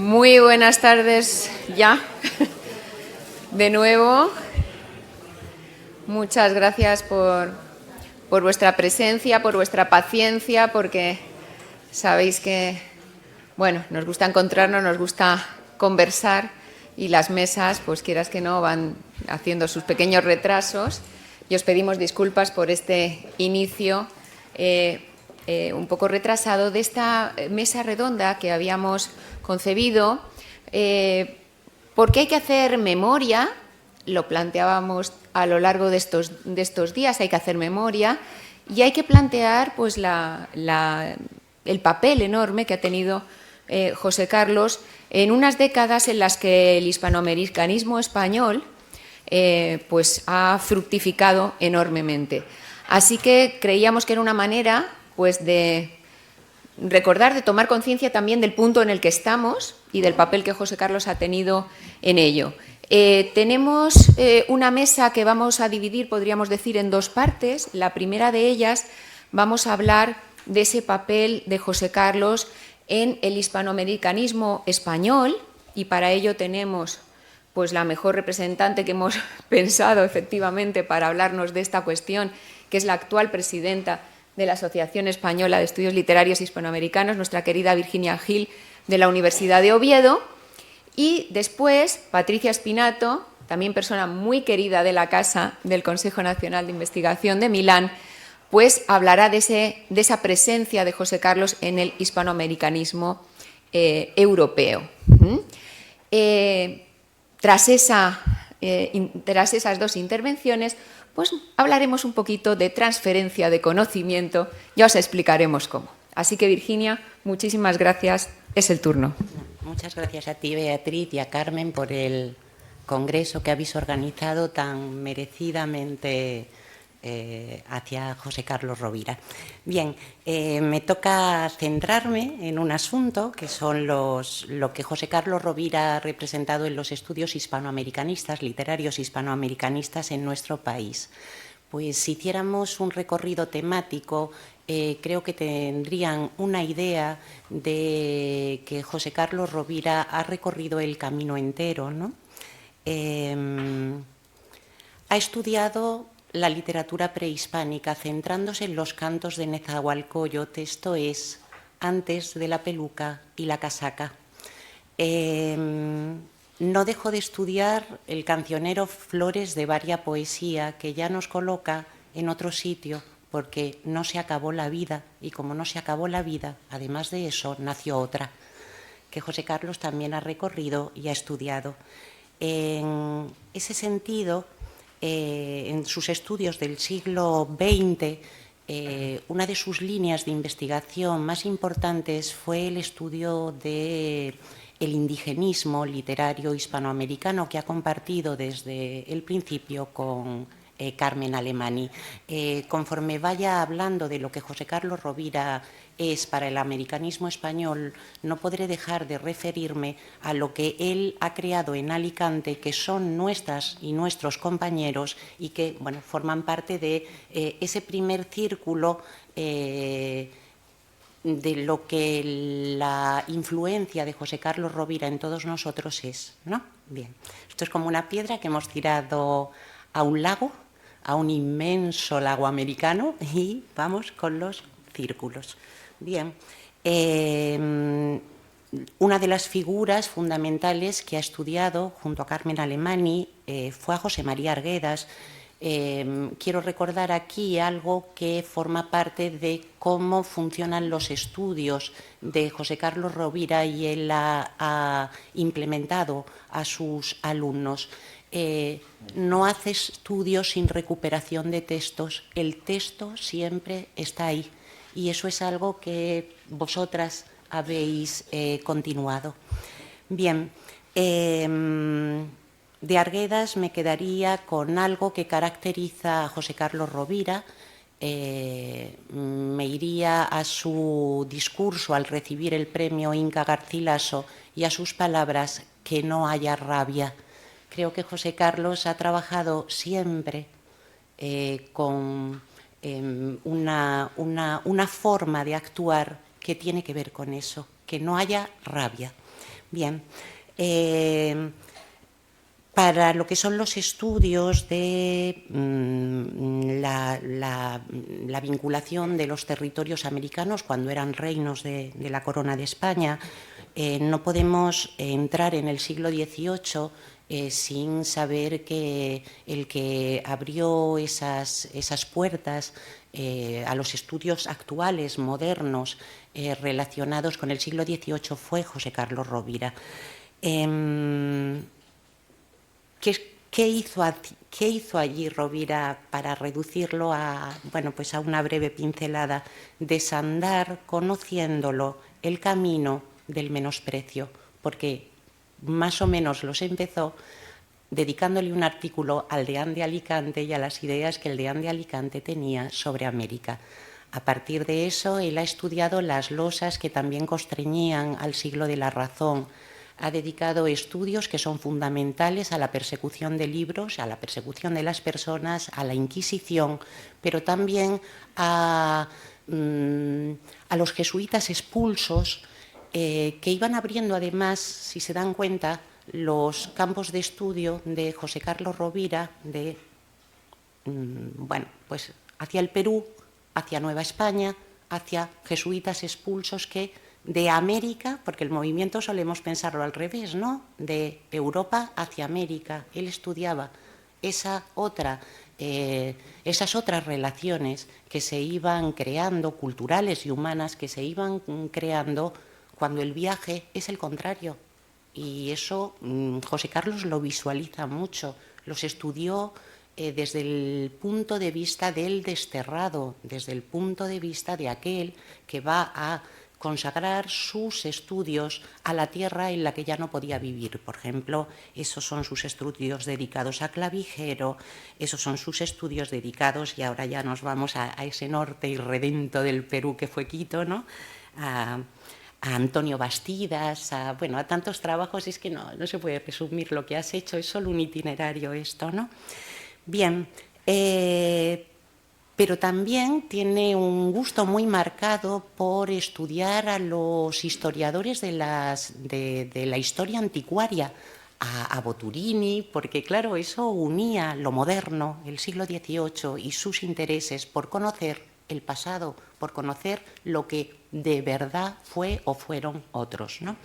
Muy buenas tardes ya, de nuevo. Muchas gracias por vuestra presencia, por vuestra paciencia, porque sabéis que, bueno, nos gusta encontrarnos, nos gusta conversar y las mesas, pues quieras que no, van haciendo sus pequeños retrasos y os pedimos disculpas por este inicio un poco retrasado de esta mesa redonda que habíamos concebido, porque hay que hacer memoria, lo planteábamos a lo largo de estos días, hay que hacer memoria y hay que plantear pues, el papel enorme que ha tenido José Carlos en unas décadas en las que el hispanoamericanismo español pues, ha fructificado enormemente. Así que creíamos que era una manera pues, de recordar, de tomar conciencia también del punto en el que estamos y del papel que José Carlos ha tenido en ello. Tenemos una mesa que vamos a dividir, podríamos decir, en dos partes. La primera de ellas vamos a hablar de ese papel de José Carlos en el hispanoamericanismo español y para ello tenemos pues, la mejor representante que hemos pensado efectivamente para hablarnos de esta cuestión, que es la actual presidenta de la Asociación Española de Estudios Literarios Hispanoamericanos, nuestra querida Virginia Gil, de la Universidad de Oviedo. Y después, Patricia Spinato, también persona muy querida de la Casa del Consejo Nacional de Investigación de Milán, pues hablará de esa presencia de José Carlos en el hispanoamericanismo europeo. Tras esas dos intervenciones, pues hablaremos un poquito de transferencia de conocimiento, ya os explicaremos cómo. Así que, Virginia, muchísimas gracias, es el turno. Muchas gracias a ti, Beatriz, y a Carmen por el congreso que habéis organizado tan merecidamente hacia José Carlos Rovira. Bien, me toca centrarme en un asunto que son lo que José Carlos Rovira ha representado en los estudios hispanoamericanistas, literarios hispanoamericanistas en nuestro país. Pues si hiciéramos un recorrido temático, creo que tendrían una idea de que José Carlos Rovira ha recorrido el camino entero, ¿no? Ha estudiado la literatura prehispánica centrándose en los cantos de Nezahualcóyotl, esto es, antes de la peluca y la casaca. No dejó de estudiar el cancionero Flores de varia poesía, que ya nos coloca en otro sitio, porque no se acabó la vida, y como no se acabó la vida, además de eso, nació otra, que José Carlos también ha recorrido y ha estudiado. En ese sentido, en sus estudios del siglo XX, una de sus líneas de investigación más importantes fue el estudio del indigenismo literario hispanoamericano que ha compartido desde el principio con Carmen Alemany. Conforme vaya hablando de lo que José Carlos Rovira es para el americanismo español, no podré dejar de referirme a lo que él ha creado en Alicante, que son nuestras y nuestros compañeros y que bueno, forman parte de ese primer círculo de lo que la influencia de José Carlos Rovira en todos nosotros es, ¿no? Bien, esto es como una piedra que hemos tirado a un lago, a un inmenso lago americano, y vamos con los círculos. Bien, una de las figuras fundamentales que ha estudiado junto a Carmen Alemany fue a José María Arguedas. Quiero recordar aquí algo que forma parte de cómo funcionan los estudios de José Carlos Rovira y él ha implementado a sus alumnos. No hace estudios sin recuperación de textos, el texto siempre está ahí y eso es algo que vosotras habéis continuado. Bien, de Arguedas me quedaría con algo que caracteriza a José Carlos Rovira. Me iría a su discurso al recibir el premio Inca Garcilaso y a sus palabras, que no haya rabia. Creo que José Carlos ha trabajado siempre con una forma de actuar que tiene que ver con eso, que no haya rabia. Bien. Para lo que son los estudios de la vinculación de los territorios americanos cuando eran reinos de la Corona de España, no podemos entrar en el siglo XVIII sin saber que el que abrió esas puertas a los estudios actuales, modernos, relacionados con el siglo XVIII fue José Carlos Rovira. ¿Qué hizo allí Rovira para reducirlo a, bueno, pues a una breve pincelada? Desandar, conociéndolo, el camino del menosprecio, porque más o menos los empezó dedicándole un artículo al Deán de Alicante y a las ideas que el Deán de Alicante tenía sobre América. A partir de eso, él ha estudiado las losas que también constreñían al siglo de la razón. Ha dedicado estudios que son fundamentales a la persecución de libros, a la persecución de las personas, a la Inquisición, pero también a los jesuitas expulsos, que iban abriendo además, si se dan cuenta, los campos de estudio de José Carlos Rovira, bueno, pues hacia el Perú, hacia Nueva España, hacia jesuitas expulsos que de América, porque el movimiento solemos pensarlo al revés, ¿no? De Europa hacia América. Él estudiaba esas otras relaciones que se iban creando, culturales y humanas, que se iban creando cuando el viaje es el contrario. Y eso José Carlos lo visualiza mucho, los estudió desde el punto de vista del desterrado, desde el punto de vista de aquel que va a consagrar sus estudios a la tierra en la que ya no podía vivir. Por ejemplo, esos son sus estudios dedicados a Clavijero, esos son sus estudios dedicados, y ahora ya nos vamos a ese norte irredento del Perú que fue Quito, ¿no? A Antonio Bastidas, bueno, a tantos trabajos. Es que no se puede resumir lo que has hecho, es solo un itinerario esto, ¿no? Bien, pero también tiene un gusto muy marcado por estudiar a los historiadores de la historia anticuaria, a Boturini, porque claro, eso unía lo moderno, el siglo XVIII, y sus intereses por conocer el pasado, por conocer lo que de verdad fue o fueron otros, ¿no?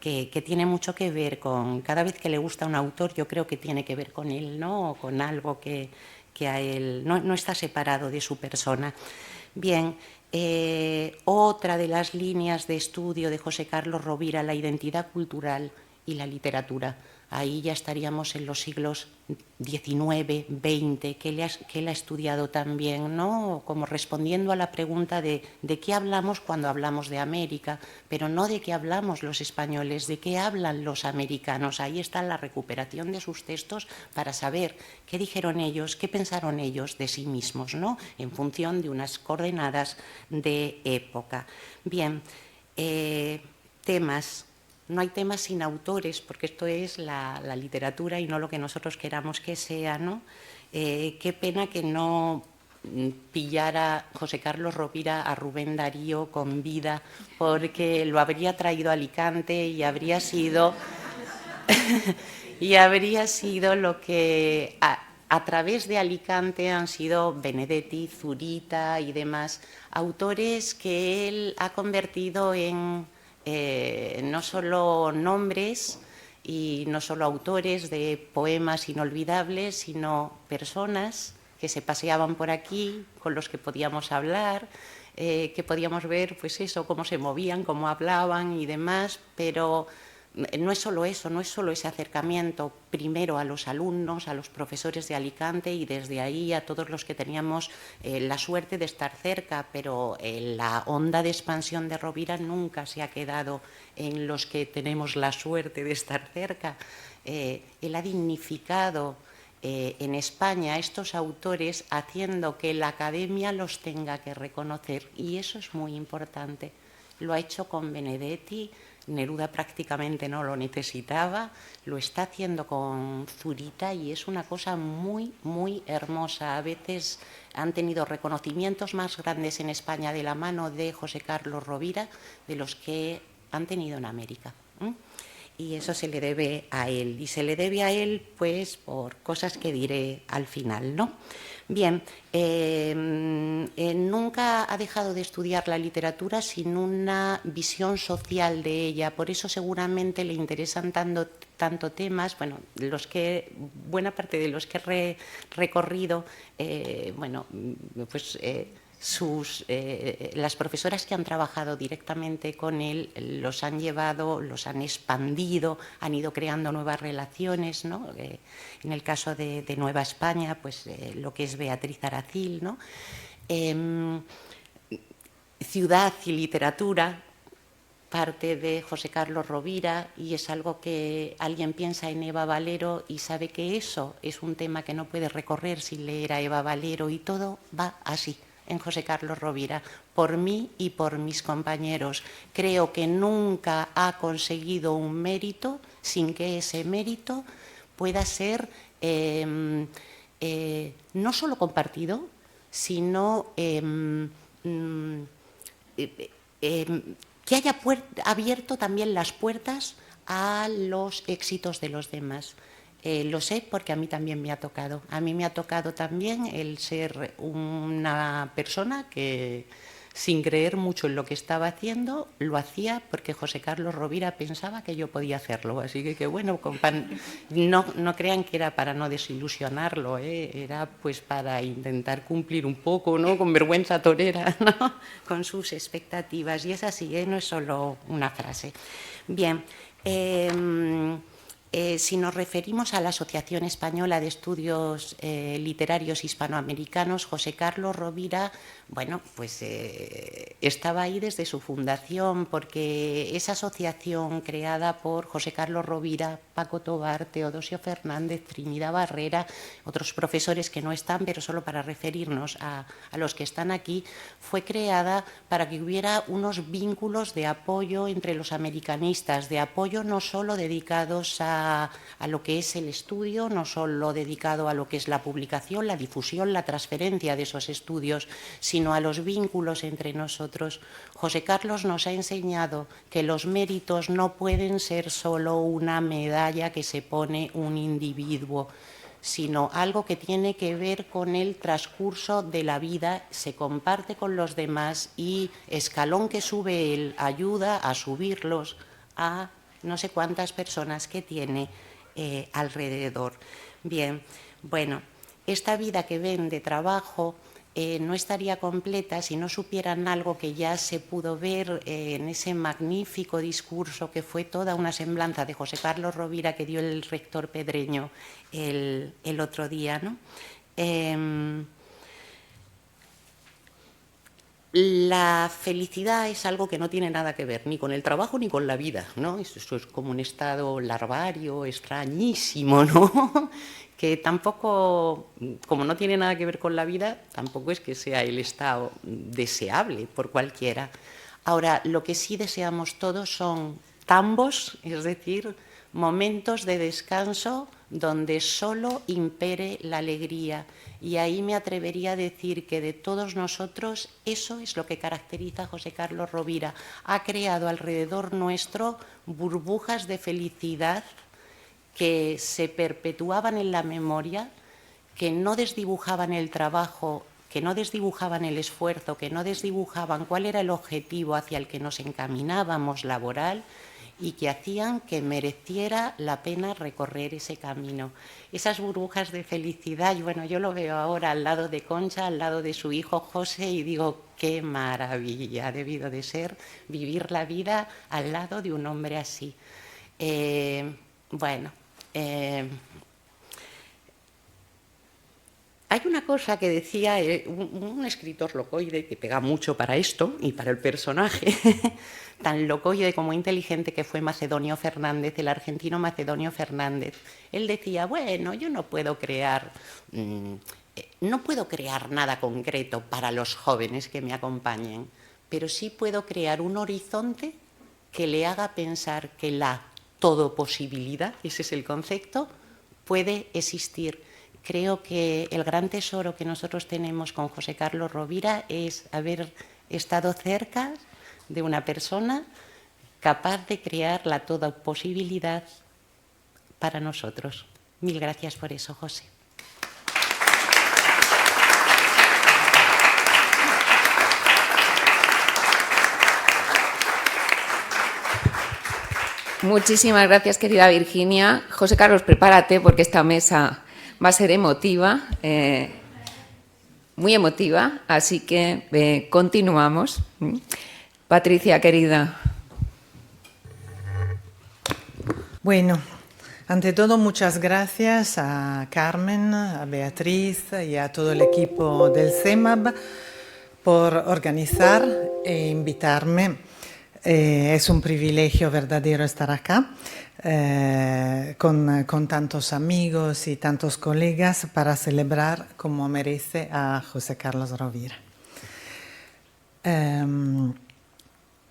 Que tiene mucho que ver con, cada vez que le gusta a un autor, yo creo que tiene que ver con él, ¿no? O con algo que a él no está separado de su persona. Bien, otra de las líneas de estudio de José Carlos Rovira, la identidad cultural y la literatura. Ahí ya estaríamos en los siglos XIX, XX, que él ha estudiado también, ¿no? Como respondiendo a la pregunta de qué hablamos cuando hablamos de América, pero no de qué hablamos los españoles, de qué hablan los americanos. Ahí está la recuperación de sus textos para saber qué dijeron ellos, qué pensaron ellos de sí mismos, ¿no? En función de unas coordenadas de época. Bien, temas. No hay temas sin autores, porque esto es la literatura y no lo que nosotros queramos que sea, ¿no? Qué pena que no pillara José Carlos Rovira a Rubén Darío con vida, porque lo habría traído a Alicante y habría sido lo que a través de Alicante han sido Benedetti, Zurita y demás autores que él ha convertido en no solo nombres y no solo autores de poemas inolvidables, sino personas que se paseaban por aquí, con los que podíamos hablar, que podíamos ver, pues eso, cómo se movían, cómo hablaban y demás, pero no es solo eso, no es solo ese acercamiento primero a los alumnos, a los profesores de Alicante, y desde ahí a todos los que teníamos la suerte de estar cerca, pero la onda de expansión de Rovira nunca se ha quedado en los que tenemos la suerte de estar cerca. Él ha dignificado en España a estos autores, haciendo que la academia los tenga que reconocer, y eso es muy importante. Lo ha hecho con Benedetti. Neruda prácticamente no lo necesitaba, lo está haciendo con Zurita, y es una cosa muy, muy hermosa. A veces han tenido reconocimientos más grandes en España de la mano de José Carlos Rovira de los que han tenido en América. y eso se le debe a él. Y se le debe a él, pues, por cosas que diré al final, ¿no? Bien, nunca ha dejado de estudiar la literatura sin una visión social de ella, por eso seguramente le interesan tanto temas, bueno, buena parte de los que he recorrido, bueno, pues las profesoras que han trabajado directamente con él los han llevado, los han expandido, han ido creando nuevas relaciones, ¿no? En el caso de Nueva España, pues lo que es Beatriz Aracil, ¿no? Ciudad y literatura, parte de José Carlos Rovira, y es algo que alguien piensa en Eva Valero y sabe que eso es un tema que no puede recorrer sin leer a Eva Valero, y todo va así en José Carlos Rovira, por mí y por mis compañeros. Creo que nunca ha conseguido un mérito sin que ese mérito pueda ser no solo compartido, sino que haya abierto también las puertas a los éxitos de los demás. Lo sé porque a mí también me ha tocado. A mí me ha tocado también el ser una persona que, sin creer mucho en lo que estaba haciendo, lo hacía porque José Carlos Rovira pensaba que yo podía hacerlo. Así que bueno, no crean que era para no desilusionarlo, era pues para intentar cumplir un poco, ¿no? Con vergüenza torera, ¿no? Con sus expectativas. Y es así, no es solo una frase. Bien. Si nos referimos a la Asociación Española de Estudios Literarios Hispanoamericanos, José Carlos Rovira, bueno, pues estaba ahí desde su fundación, porque esa asociación creada por José Carlos Rovira, Paco Tobar, Teodosio Fernández, Trinidad Barrera, otros profesores que no están, pero solo para referirnos a los que están aquí, fue creada para que hubiera unos vínculos de apoyo entre los americanistas, de apoyo no solo dedicados a lo que es el estudio, no solo dedicado a lo que es la publicación, la difusión, la transferencia de esos estudios, sino a los vínculos entre nosotros. José Carlos nos ha enseñado que los méritos no pueden ser solo una medalla que se pone un individuo, sino algo que tiene que ver con el transcurso de la vida, se comparte con los demás y escalón que sube él ayuda a subirlos a no sé cuántas personas que tiene alrededor. Bien, bueno, esta vida que ven de trabajo no estaría completa si no supieran algo que ya se pudo ver en ese magnífico discurso que fue toda una semblanza de José Carlos Rovira que dio el rector Pedreño el otro día, ¿no? La felicidad es algo que no tiene nada que ver ni con el trabajo ni con la vida, ¿no? Eso es como un estado larvario, extrañísimo, ¿no? Que tampoco, como no tiene nada que ver con la vida, tampoco es que sea el estado deseable por cualquiera. Ahora, lo que sí deseamos todos son tambos, es decir, momentos de descanso donde solo impere la alegría. Y ahí me atrevería a decir que de todos nosotros eso es lo que caracteriza a José Carlos Rovira. Ha creado alrededor nuestro burbujas de felicidad que se perpetuaban en la memoria, que no desdibujaban el trabajo, que no desdibujaban el esfuerzo, que no desdibujaban cuál era el objetivo hacia el que nos encaminábamos laboral, y que hacían que mereciera la pena recorrer ese camino. Esas burbujas de felicidad, y bueno, yo lo veo ahora al lado de Concha, al lado de su hijo José, y digo, qué maravilla ha debido de ser vivir la vida al lado de un hombre así. Hay una cosa que decía un escritor locoide que pega mucho para esto y para el personaje, tan locoide como inteligente, que fue Macedonio Fernández, el argentino Macedonio Fernández. Él decía, bueno, yo no puedo crear nada concreto para los jóvenes que me acompañen, pero sí puedo crear un horizonte que le haga pensar que la todoposibilidad, ese es el concepto, puede existir. Creo que el gran tesoro que nosotros tenemos con José Carlos Rovira es haber estado cerca de una persona capaz de crear la toda posibilidad para nosotros. Mil gracias por eso, José. Muchísimas gracias, querida Virginia. José Carlos, prepárate porque esta mesa va a ser emotiva, muy emotiva, así que continuamos. Patricia, querida. Bueno, ante todo, muchas gracias a Carmen, a Beatriz y a todo el equipo del CEMAB por organizar e invitarme. Es un privilegio verdadero estar acá con tantos amigos y tantos colegas para celebrar como merece a José Carlos Rovira.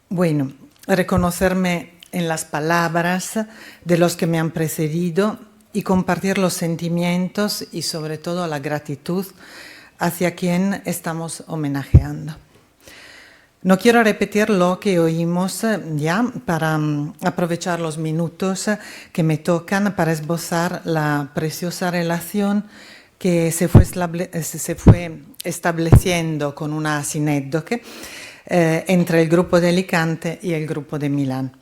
Bueno, reconocerme en las palabras de los que me han precedido y compartir los sentimientos y sobre todo la gratitud hacia quien estamos homenajeando. No quiero repetir lo que oímos ya para aprovechar los minutos que me tocan para esbozar la preciosa relación que se fue estableciendo con una sinédoque entre el grupo de Alicante y el grupo de Milán.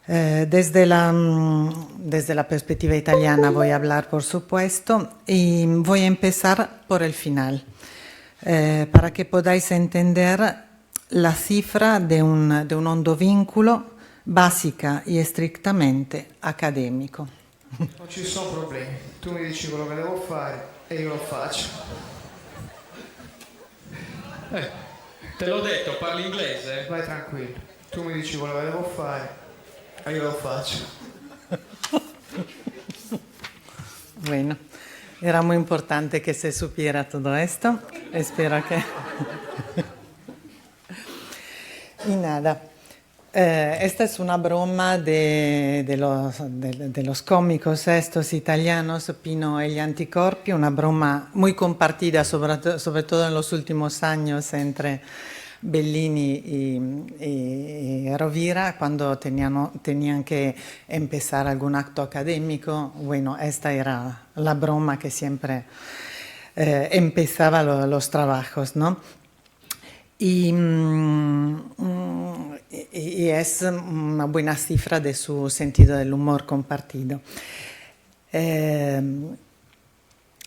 Desde la perspectiva italiana voy a hablar, por supuesto, y voy a empezar por el final. Para que podáis entender la cifra de un hondo vínculo básica y estrictamente accademico. Non ci sono problemi, tu mi dici quello che devo fare e io lo faccio. Te l'ho detto, parli inglese? Vai tranquillo, tu mi dici quello che devo fare e io lo faccio. Bueno, era muy importante que se supiera todo esto. Espero que... Y nada, esta es una broma de los cómicos estos italianos, Pino e gli Anticorpi, una broma muy compartida sobre todo en los últimos años entre Bellini y Rovira, cuando tenían que empezar algún acto académico. Bueno, esta era la broma que siempre empezaba los trabajos, ¿no? Y es una buena cifra de su sentido del humor compartido.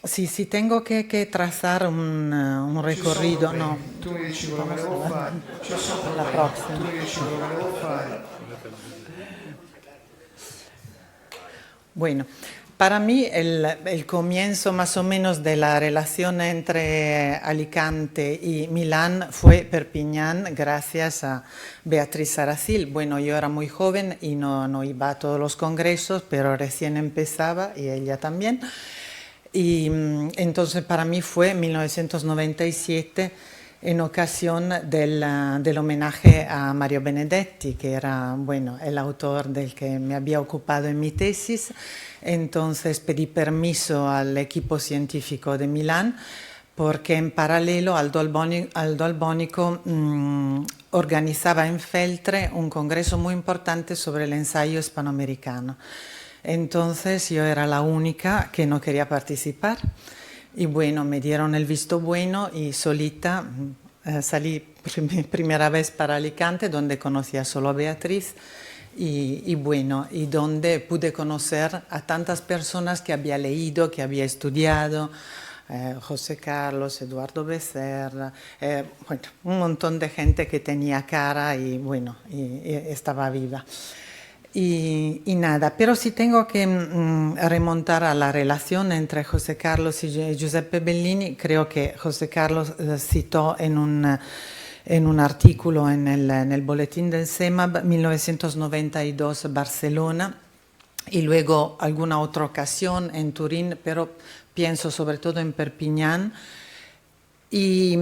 Si tengo que trazar un recorrido, no. Tu mi dici quello che devo fare, ci sono problemi. La próxima. Tu mi dici quello che devo fare. Bueno, para mí el comienzo más o menos de la relación entre Alicante y Milán fue Perpiñán, gracias a Beatriz Saracil. Bueno, yo era muy joven y no iba a todos los congresos, pero recién empezaba y ella también. Y entonces para mí fue 1997 en ocasión del homenaje a Mario Benedetti, que era, bueno, el autor del que me había ocupado en mi tesis. Entonces pedí permiso al equipo científico de Milán porque en paralelo Aldo Albónico organizaba en Feltre un congreso muy importante sobre el ensayo hispanoamericano. Entonces yo era la única que no quería participar y bueno, me dieron el visto bueno y solita salí primera vez para Alicante, donde conocía solo a Beatriz y bueno, y donde pude conocer a tantas personas que había leído, que había estudiado, José Carlos, Eduardo Becerra, bueno, un montón de gente que tenía cara y bueno, y estaba viva. Y nada, pero si tengo que remontar a la relación entre José Carlos y Giuseppe Bellini, creo que José Carlos citó en un artículo en el boletín del CEMAB 1992 Barcelona y luego alguna otra ocasión en Turín, pero pienso sobre todo en Perpiñán y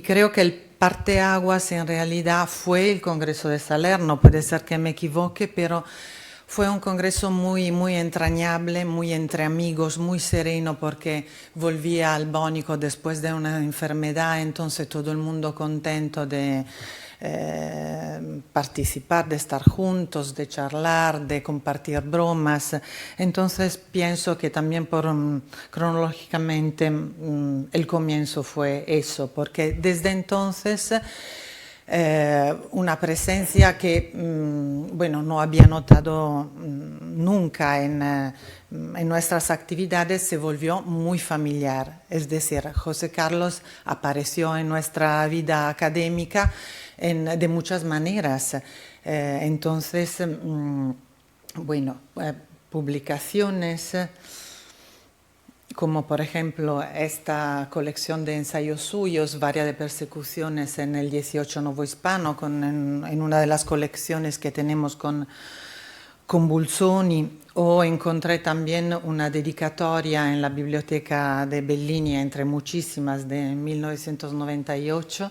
creo que el parteaguas en realidad fue el Congreso de Salerno. Puede ser que me equivoque, pero fue un congreso muy, muy entrañable, muy entre amigos, muy sereno, porque volvía Albónico después de una enfermedad, entonces todo el mundo contento de participar, de estar juntos, de charlar, de compartir bromas. Entonces pienso que también cronológicamente el comienzo fue eso, porque desde entonces una presencia que bueno, no había notado nunca en nuestras actividades se volvió muy familiar. Es decir, José Carlos apareció en nuestra vida académica de muchas maneras. Entonces, bueno, publicaciones como por ejemplo esta colección de ensayos suyos, Varia de persecuciones en el 18 novohispano, en una de las colecciones que tenemos con Bulzoni, o encontré también una dedicatoria en la biblioteca de Bellini, entre muchísimas, de 1998,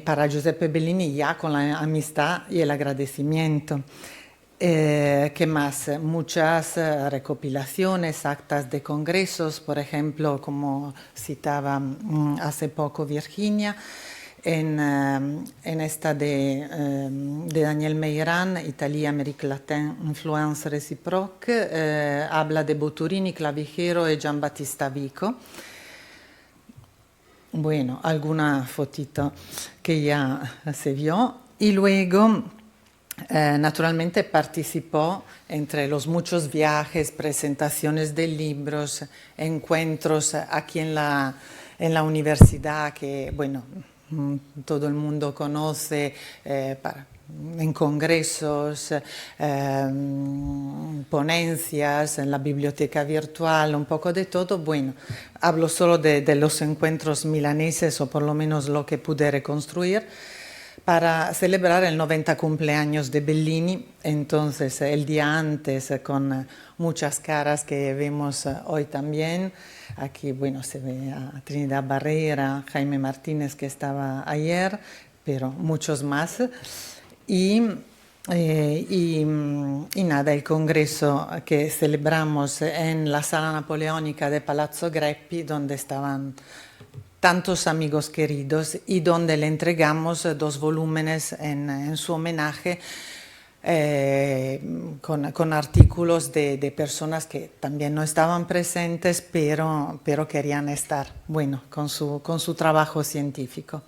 para Giuseppe Bellini, ya con la amistad y el agradecimiento. ¿Qué más? Muchas recopilaciones, actas de congresos, por ejemplo, como citaba hace poco Virginia, en esta de Daniel Meirán, Italie, Amérique Latine, Influence Réciproque, habla de Boturini, Clavijero y Giambattista Vico. Bueno, alguna fotito que ya se vio. Y luego, naturalmente, participó entre los muchos viajes, presentaciones de libros, encuentros aquí en la universidad que, bueno, todo el mundo conoce, en congresos, ponencias, en la biblioteca virtual, un poco de todo. Bueno, hablo solo de los encuentros milaneses, o por lo menos lo que pude reconstruir, para celebrar el 90 cumpleaños de Bellini. Entonces, el día antes, con muchas caras que vemos hoy también. Aquí, bueno, se ve a Trinidad Barrera, Jaime Martínez, que estaba ayer, pero muchos más. Y nada, el congreso que celebramos en la sala napoleónica de Palazzo Greppi, donde estaban tantos amigos queridos y donde le entregamos 2 volúmenes en su homenaje, con artículos de personas que también no estaban presentes, pero querían estar, bueno, con su trabajo científico.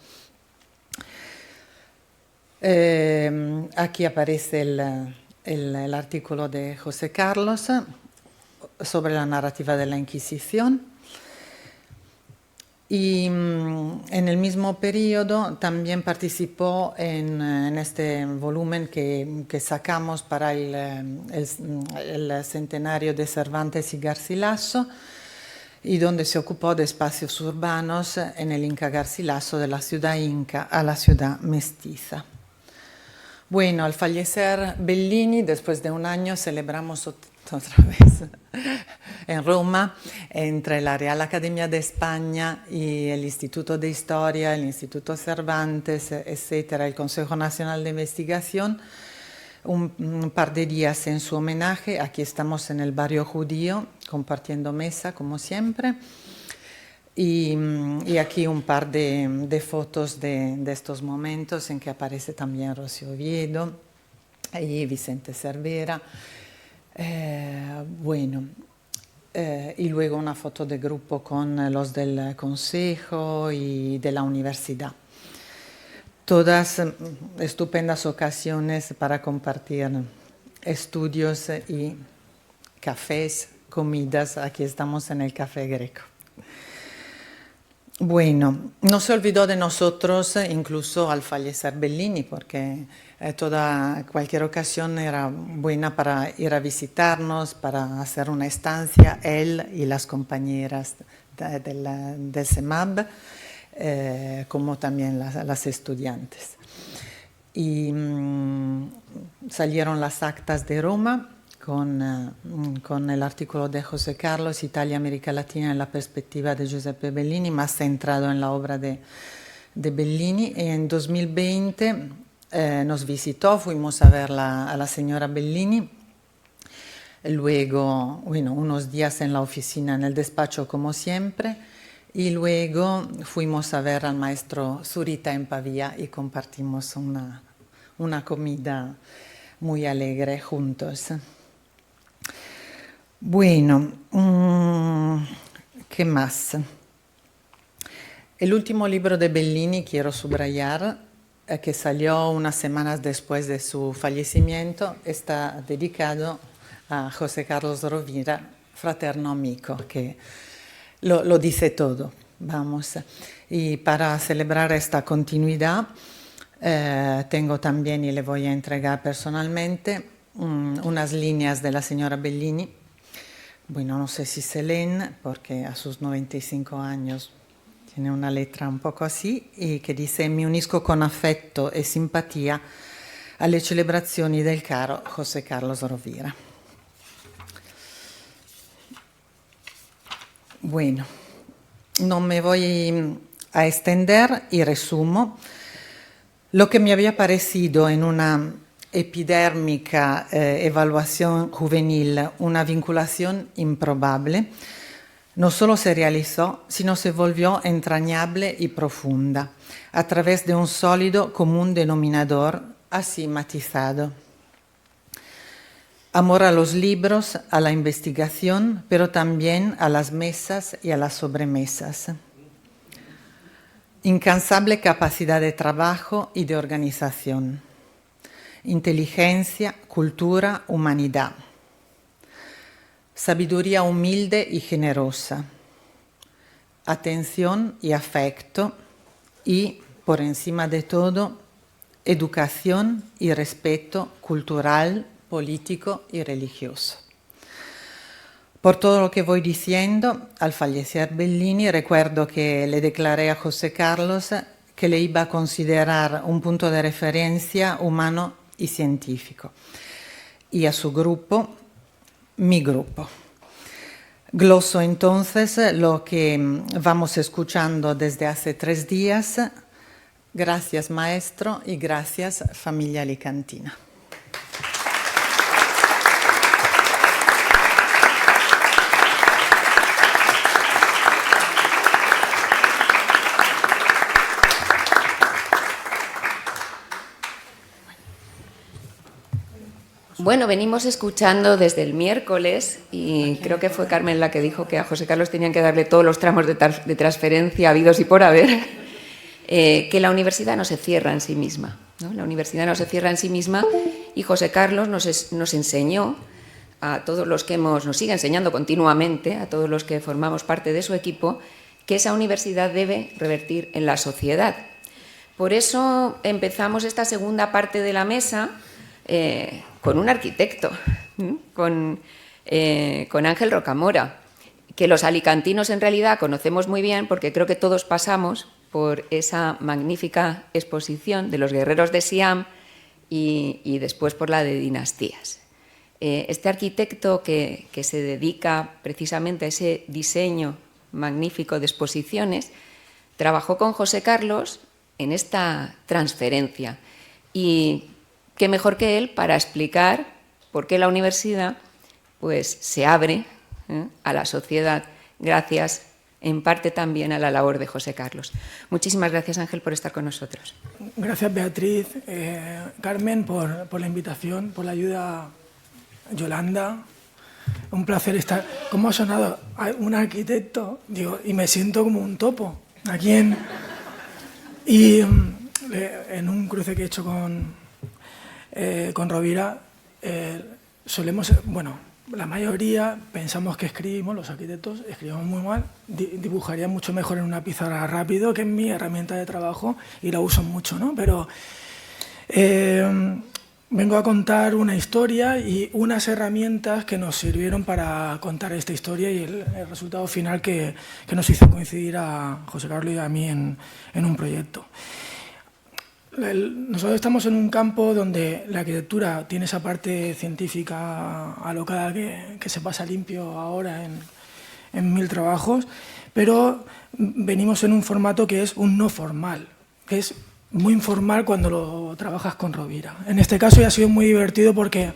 Aquí aparece el artículo de José Carlos sobre la narrativa de la Inquisición. Y en el mismo periodo también participó en este volumen que sacamos para el centenario de Cervantes y Garcilaso, y donde se ocupó de espacios urbanos en el Inca Garcilaso, de la ciudad inca a la ciudad mestiza. Bueno, al fallecer Bellini, después de un año, celebramos otra vez en Roma, entre la Real Academia de España y el Instituto de Historia, el Instituto Cervantes, etcétera, el Consejo Nacional de Investigación, un par de días en su homenaje. Aquí estamos en el barrio judío, compartiendo mesa, como siempre. Y aquí un par de fotos de estos momentos en que aparece también Rocío Oviedo y Vicente Cervera. Bueno, y luego una foto de grupo con los del consejo y de la universidad. Todas estupendas ocasiones para compartir estudios y cafés, comidas. Aquí estamos en el Café Greco. Bueno, no se olvidó de nosotros incluso al fallecer Bellini, porque cualquier ocasión era buena para ir a visitarnos, para hacer una estancia, él y las compañeras del CEMAB, como también las estudiantes. Y salieron las actas de Roma con el artículo de José Carlos, Italia, América Latina en la perspectiva de Giuseppe Bellini, más centrado en la obra de Bellini. Y en 2020 nos visitó, fuimos a ver a la señora Bellini. Luego, bueno, unos días en la oficina, en el despacho como siempre, y luego fuimos a ver al maestro Zurita en Pavía y compartimos una comida muy alegre juntos. Bueno, ¿qué más? El último libro de Bellini, quiero subrayar, que salió unas semanas después de su fallecimiento, está dedicado a José Carlos Rovira, fraterno amico, que lo dice todo, vamos. Y para celebrar esta continuidad, tengo también, y le voy a entregar personalmente, unas líneas de la señora Bellini. Bueno, no sé si se leen, porque a sus 95 años tiene una letra un poco así, y che dice: mi unisco con affetto e simpatia alle celebrazioni del caro José Carlos Rovira. Bueno, no me voy a extender y resumo. Lo que me había parecido en una epidérmica evaluación juvenil una vinculación improbable, no solo se realizó, sino se volvió entrañable y profunda, a través de un sólido común denominador así matizado. Amor a los libros, a la investigación, pero también a las mesas y a las sobremesas. Incansable capacidad de trabajo y de organización. Inteligencia, cultura, humanidad. Sabiduría humilde y generosa, atención y afecto y, por encima de todo, educación y respeto cultural, político y religioso. Por todo lo que voy diciendo, al fallecer Bellini, recuerdo que le declaré a José Carlos que le iba a considerar un punto de referencia humano y científico, y a su grupo, mi grupo. Gloso entonces lo que vamos escuchando desde hace 3 días. Gracias, maestro, y gracias, familia alicantina. Bueno, venimos escuchando desde el miércoles, y creo que fue Carmen la que dijo que a José Carlos tenían que darle todos los tramos de transferencia habidos y por haber, que la universidad no se cierra en sí misma, ¿no? La universidad no se cierra en sí misma, y José Carlos nos enseñó a todos los que nos sigue enseñando continuamente, a todos los que formamos parte de su equipo, que esa universidad debe revertir en la sociedad. Por eso empezamos esta segunda parte de la mesa con un arquitecto, con Ángel Rocamora, que los alicantinos en realidad conocemos muy bien, porque creo que todos pasamos por esa magnífica exposición de los guerreros de Siam y después por la de Dinastías. Este arquitecto que se dedica precisamente a ese diseño magnífico de exposiciones, trabajó con José Carlos en esta transferencia, y qué mejor que él para explicar por qué la universidad pues, se abre a la sociedad, gracias en parte también a la labor de José Carlos. Muchísimas gracias, Ángel, por estar con nosotros. Gracias, Beatriz, Carmen, por la invitación, por la ayuda, Yolanda. Un placer estar. ¿Cómo ha sonado? Un arquitecto, digo, y me siento como un topo aquí en un cruce que he hecho con Rovira. Solemos, bueno, la mayoría pensamos que escribimos, los arquitectos escribimos muy mal, dibujaría mucho mejor en una pizarra rápido, que es mi herramienta de trabajo y la uso mucho, ¿no? Pero vengo a contar una historia y unas herramientas que nos sirvieron para contar esta historia, y el resultado final que nos hizo coincidir a José Carlos y a mí en un proyecto. Nosotros estamos en un campo donde la arquitectura tiene esa parte científica alocada que se pasa limpio ahora en 1000 trabajos, pero venimos en un formato que es un no formal, que es muy informal cuando lo trabajas con Rovira. En este caso ya ha sido muy divertido porque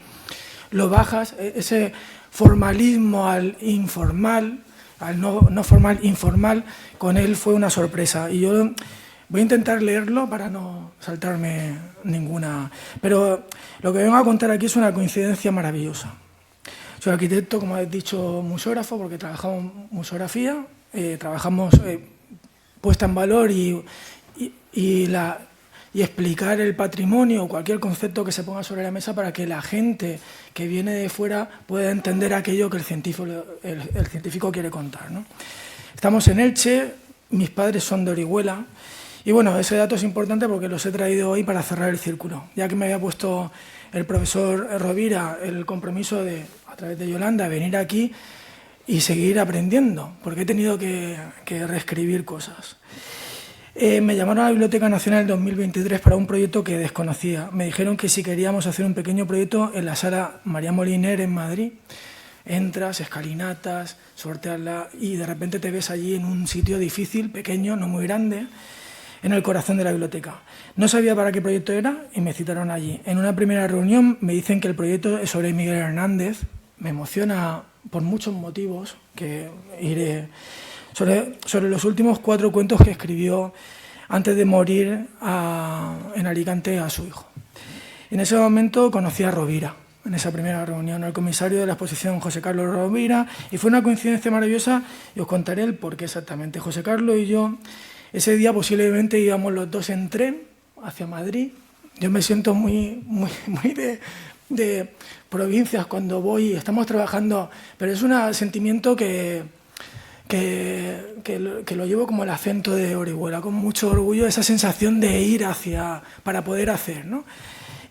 lo bajas, ese formalismo al informal, al no formal, informal, con él fue una sorpresa. Y yo voy a intentar leerlo para no saltarme ninguna. Pero lo que vengo a contar aquí es una coincidencia maravillosa. Soy arquitecto, como has dicho, museógrafo, porque trabajamos museografía, trabajamos puesta en valor y explicar el patrimonio o cualquier concepto que se ponga sobre la mesa para que la gente que viene de fuera pueda entender aquello que el científico quiere contar, ¿no? Estamos en Elche, mis padres son de Orihuela y bueno, ese dato es importante porque los he traído hoy para cerrar el círculo, ya que me había puesto el profesor Rovira el compromiso de, a través de Yolanda, venir aquí y seguir aprendiendo, porque he tenido que reescribir cosas. Me llamaron a la Biblioteca Nacional en 2023 para un proyecto que desconocía. Me dijeron que si queríamos hacer un pequeño proyecto en la sala María Moliner en Madrid, entras, escalinatas, sortearla y de repente te ves allí en un sitio difícil, pequeño, no muy grande, en el corazón de la biblioteca. No sabía para qué proyecto era y me citaron allí. En una primera reunión me dicen que el proyecto es sobre Miguel Hernández. Me emociona por muchos motivos que iré... Sobre los últimos 4 cuentos que escribió antes de morir en Alicante a su hijo. En ese momento conocí a Rovira, en esa primera reunión, al comisario de la exposición José Carlos Rovira, y fue una coincidencia maravillosa y os contaré el porqué exactamente. José Carlos y yo, ese día posiblemente íbamos los dos en tren hacia Madrid. Yo me siento muy de provincias cuando voy y estamos trabajando, pero es un sentimiento que lo llevo como el acento de Orihuela, con mucho orgullo, esa sensación de ir para poder hacer, ¿no?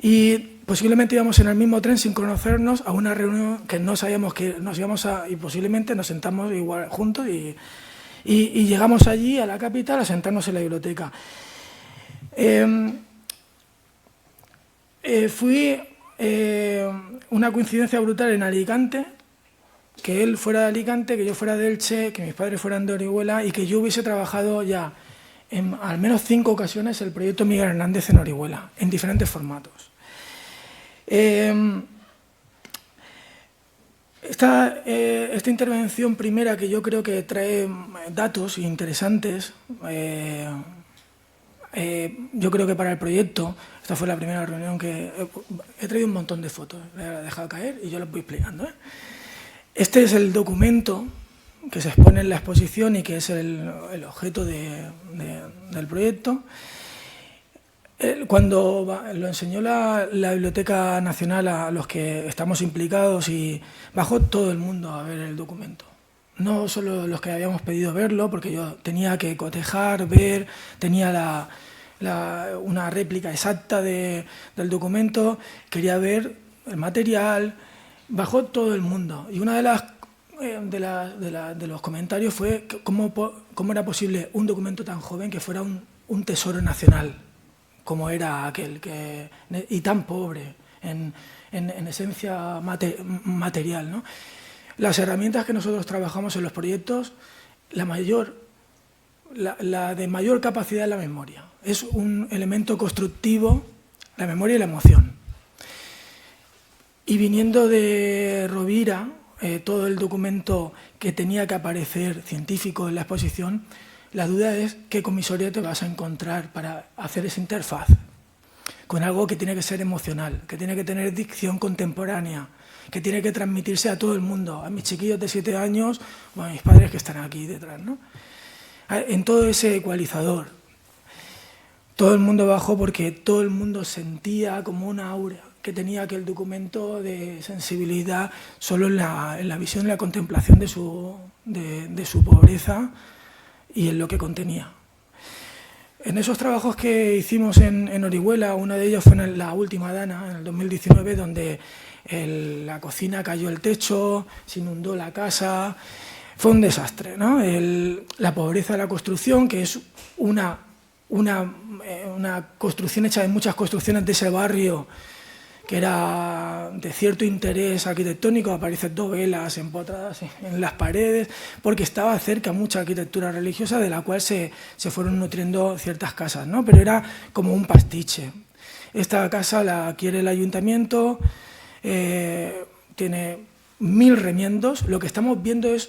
Y posiblemente íbamos en el mismo tren sin conocernos a una reunión que no sabíamos que nos íbamos a... y posiblemente nos sentamos igual juntos y llegamos allí a la capital a sentarnos en la biblioteca. Fui una coincidencia brutal en Alicante, que él fuera de Alicante, que yo fuera de Elche, que mis padres fueran de Orihuela y que yo hubiese trabajado ya en al menos 5 ocasiones el proyecto Miguel Hernández en Orihuela, en diferentes formatos. Esta intervención primera, que yo creo que trae datos interesantes, yo creo que para el proyecto, esta fue la primera reunión que... he traído un montón de fotos, la he dejado caer y yo las voy explicando, ¿eh? Este es el documento que se expone en la exposición y que es el objeto del proyecto. Cuando lo enseñó la Biblioteca Nacional a los que estamos implicados y bajó todo el mundo a ver el documento. No solo los que habíamos pedido verlo, porque yo tenía que cotejar, ver, tenía una réplica exacta del documento, quería ver el material. Bajó todo el mundo y una de los comentarios fue cómo era posible un documento tan joven que fuera un tesoro nacional, como era aquel, y tan pobre en esencia material, ¿no? Las herramientas que nosotros trabajamos en los proyectos, la de mayor capacidad es la memoria. Es un elemento constructivo, la memoria y la emoción. Y viniendo de Rovira, todo el documento que tenía que aparecer científico en la exposición, la duda es qué comisario te vas a encontrar para hacer esa interfaz con algo que tiene que ser emocional, que tiene que tener dicción contemporánea, que tiene que transmitirse a todo el mundo, a mis chiquillos de 7 años o a mis padres que están aquí detrás, ¿no? En todo ese ecualizador. Todo el mundo bajó porque todo el mundo sentía como una aura que tenía aquel documento de sensibilidad solo en la visión y la contemplación de su pobreza y en lo que contenía. En esos trabajos que hicimos en Orihuela, uno de ellos fue en la última Dana, en el 2019, donde la cocina cayó el techo, se inundó la casa, fue un desastre, ¿no? La pobreza de la construcción, que es una construcción hecha de muchas construcciones de ese barrio, que era de cierto interés arquitectónico, aparecen 2 velas empotradas en las paredes, porque estaba cerca mucha arquitectura religiosa de la cual se fueron nutriendo ciertas casas, ¿no? Pero era como un pastiche. Esta casa la quiere el ayuntamiento, tiene 1000 remiendos. Lo que estamos viendo es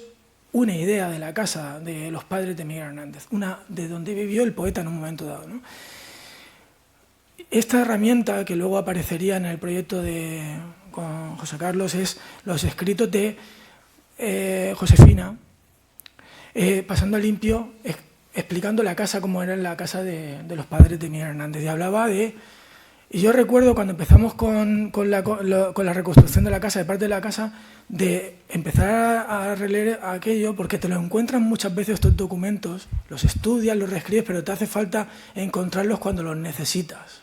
una idea de la casa de los padres de Miguel Hernández, de donde vivió el poeta en un momento dado, ¿no? Esta herramienta, que luego aparecería en el proyecto con José Carlos, es los escritos de Josefina, pasando a limpio, explicando la casa como era la casa de los padres de Miguel Hernández. Y hablaba de... Y yo recuerdo cuando empezamos con la reconstrucción de la casa, de parte de la casa, de empezar a releer aquello, porque te lo encuentran muchas veces estos documentos, los estudias, los reescribes, pero te hace falta encontrarlos cuando los necesitas.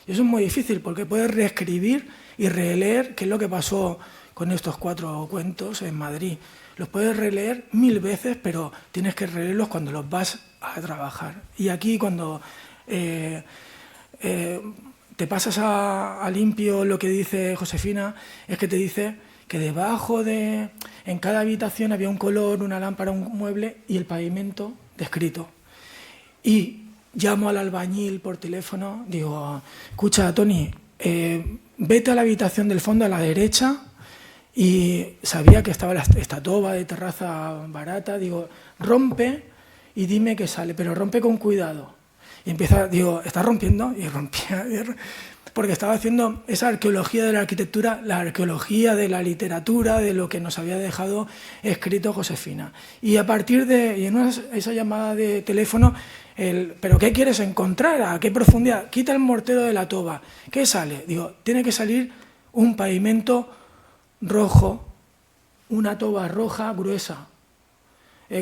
Y eso es muy difícil, porque puedes reescribir y releer qué es lo que pasó con estos 4 cuentos en Madrid. Los puedes releer 1000 veces, pero tienes que releerlos cuando los vas a trabajar. Y aquí, cuando te pasas a limpio lo que dice Josefina, es que te dice que debajo en cada habitación había un color, una lámpara, un mueble y el pavimento descrito. Y llamo al albañil por teléfono, digo, escucha, Tony, vete a la habitación del fondo a la derecha, y sabía que estaba esta toba de terraza barata, digo, rompe y dime qué sale, pero rompe con cuidado. Y empieza, digo, ¿estás rompiendo? Y rompía, porque estaba haciendo esa arqueología de la arquitectura, la arqueología de la literatura, de lo que nos había dejado escrito Josefina. Y a partir de esa llamada de teléfono, ¿pero qué quieres encontrar? ¿A qué profundidad? Quita el mortero de la toba. ¿Qué sale? Digo, tiene que salir un pavimento rojo, una toba roja gruesa.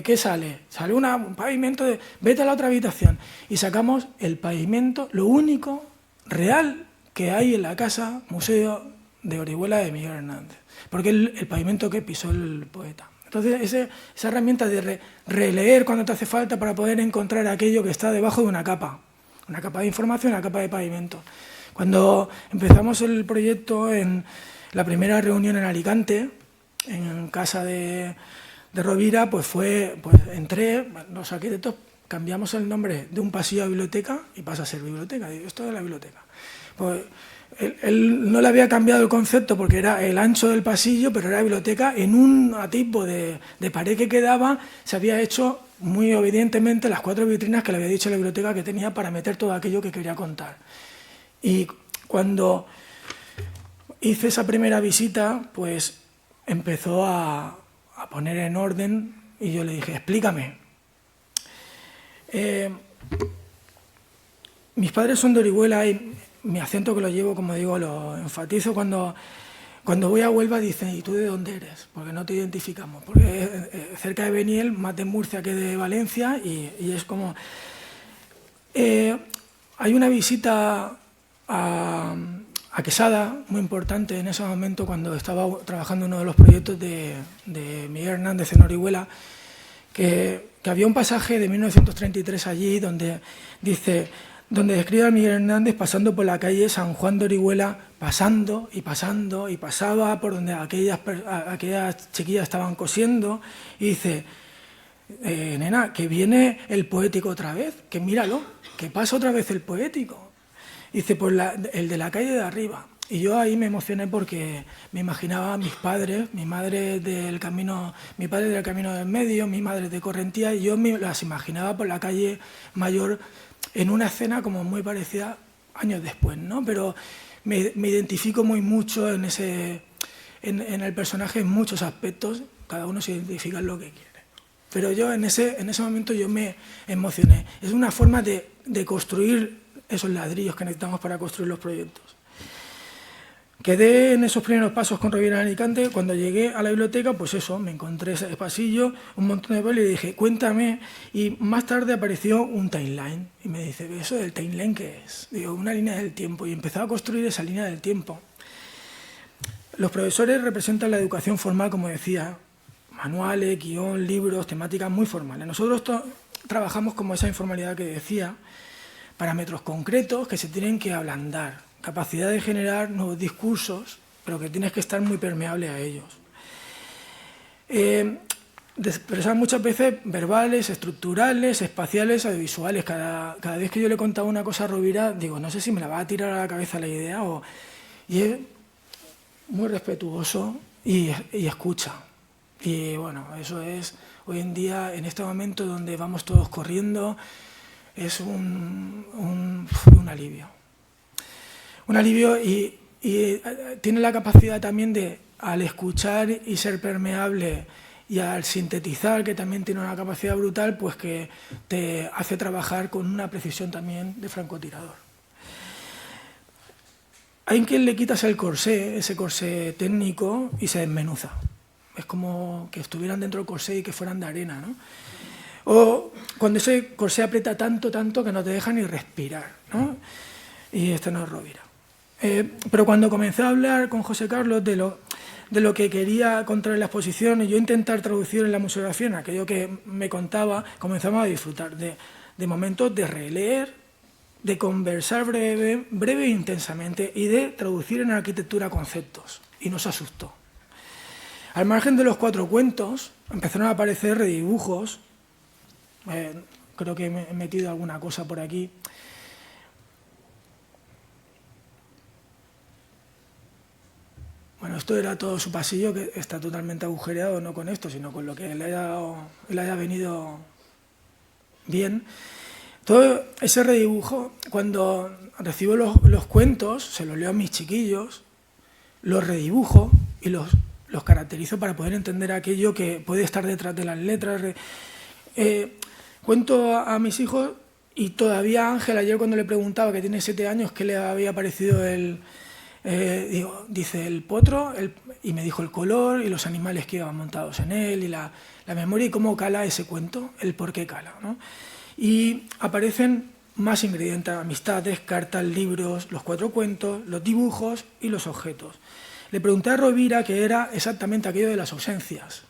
¿Qué sale? Sale un pavimento de... Vete a la otra habitación. Y sacamos el pavimento, lo único real que hay en la casa museo de Orihuela de Miguel Hernández. Porque el pavimento que pisó el poeta. Entonces, esa herramienta de releer cuando te hace falta para poder encontrar aquello que está debajo de una capa de información, una capa de pavimento. Cuando empezamos el proyecto en la primera reunión en Alicante, en casa de Rovira, pues entré, los arquitectos cambiamos el nombre de un pasillo a biblioteca y pasa a ser biblioteca. Digo, esto es la biblioteca. Pues él no le había cambiado el concepto porque era el ancho del pasillo, pero era biblioteca. En un tipo de pared que quedaba se había hecho muy obedientemente las 4 vitrinas que le había dicho la biblioteca que tenía para meter todo aquello que quería contar. Y cuando hice esa primera visita, pues empezó a poner en orden y yo le dije, explícame. Mis padres son de Orihuela y mi acento, que lo llevo, como digo, lo enfatizo cuando voy a Huelva. Dicen, ¿y tú de dónde eres? Porque no te identificamos, porque cerca de Beniel, más de Murcia que de Valencia, y es como... hay una visita a Quesada muy importante en ese momento, cuando estaba trabajando en uno de los proyectos de Miguel Hernández en Orihuela, que había un pasaje de 1933 allí donde describe a Miguel Hernández pasando por la calle San Juan de Orihuela, pasando y pasando, y pasaba por donde aquellas chiquillas estaban cosiendo, y dice, nena, que viene el poético otra vez, que míralo, que pasa otra vez el poético. Dice, pues el de la calle de arriba. Y yo ahí me emocioné porque me imaginaba a mis padres, mi padre del Camino del Medio, mi madre de Correntía, y yo me las imaginaba por la calle Mayor en una escena como muy parecida años después, ¿no? Pero me identifico muy mucho en el personaje en muchos aspectos, cada uno se identifica en lo que quiere. Pero yo en ese momento yo me emocioné. Es una forma de construir esos ladrillos que necesitamos para construir los proyectos. Quedé en esos primeros pasos con Rovira en Alicante. Cuando llegué a la biblioteca, pues eso, me encontré ese pasillo, un montón de papel, y dije, cuéntame. Y más tarde apareció un timeline. Y me dice, ¿eso del timeline qué es? Digo, una línea del tiempo. Y empezaba a construir esa línea del tiempo. Los profesores representan la educación formal, como decía, manuales, guión, libros, temáticas muy formales. Nosotros trabajamos como esa informalidad que decía, parámetros concretos que se tienen que ablandar, capacidad de generar nuevos discursos, pero que tienes que estar muy permeable a ellos. De expresar muchas veces verbales, estructurales, espaciales, audiovisuales. Cada vez que yo le contaba una cosa a Rovira, digo, no sé si me la va a tirar a la cabeza la idea, y es muy respetuoso y escucha. Y bueno, eso es Hoy en día, en este momento donde vamos todos corriendo, es un alivio. Un alivio y tiene la capacidad también de, al escuchar y ser permeable y al sintetizar, que también tiene una capacidad brutal, pues que te hace trabajar con una precisión también de francotirador. Hay quien le quitas el corsé, ese corsé técnico, y se desmenuza. Es como que estuvieran dentro del corsé y que fueran de arena, ¿no? O cuando ese corsé aprieta tanto, tanto, que no te deja ni respirar, ¿no? Y esto no es Rovira. Pero cuando comencé a hablar con José Carlos de lo que quería contar en la exposición y yo intentar traducir en la museografía en aquello que me contaba, comenzamos a disfrutar de momentos de releer, de conversar breve e intensamente y de traducir en arquitectura conceptos. Y nos asustó. Al margen de los 4 cuentos, empezaron a aparecer redibujos. Creo que he metido alguna cosa por aquí. Bueno, esto era todo su pasillo, que está totalmente agujereado, no con esto, sino con lo que le haya venido bien. Todo ese redibujo, cuando recibo los cuentos, se los leo a mis chiquillos, los redibujo y los caracterizo para poder entender aquello que puede estar detrás de las letras. Cuento a mis hijos y todavía Ángel, ayer cuando le preguntaba, que tiene 7 años, qué le había parecido dice el potro, y me dijo el color y los animales que iban montados en él y la memoria y cómo cala ese cuento, el por qué cala, ¿no? Y aparecen más ingredientes: amistades, cartas, libros, los 4 cuentos, los dibujos y los objetos. Le pregunté a Rovira qué era exactamente aquello de las ausencias.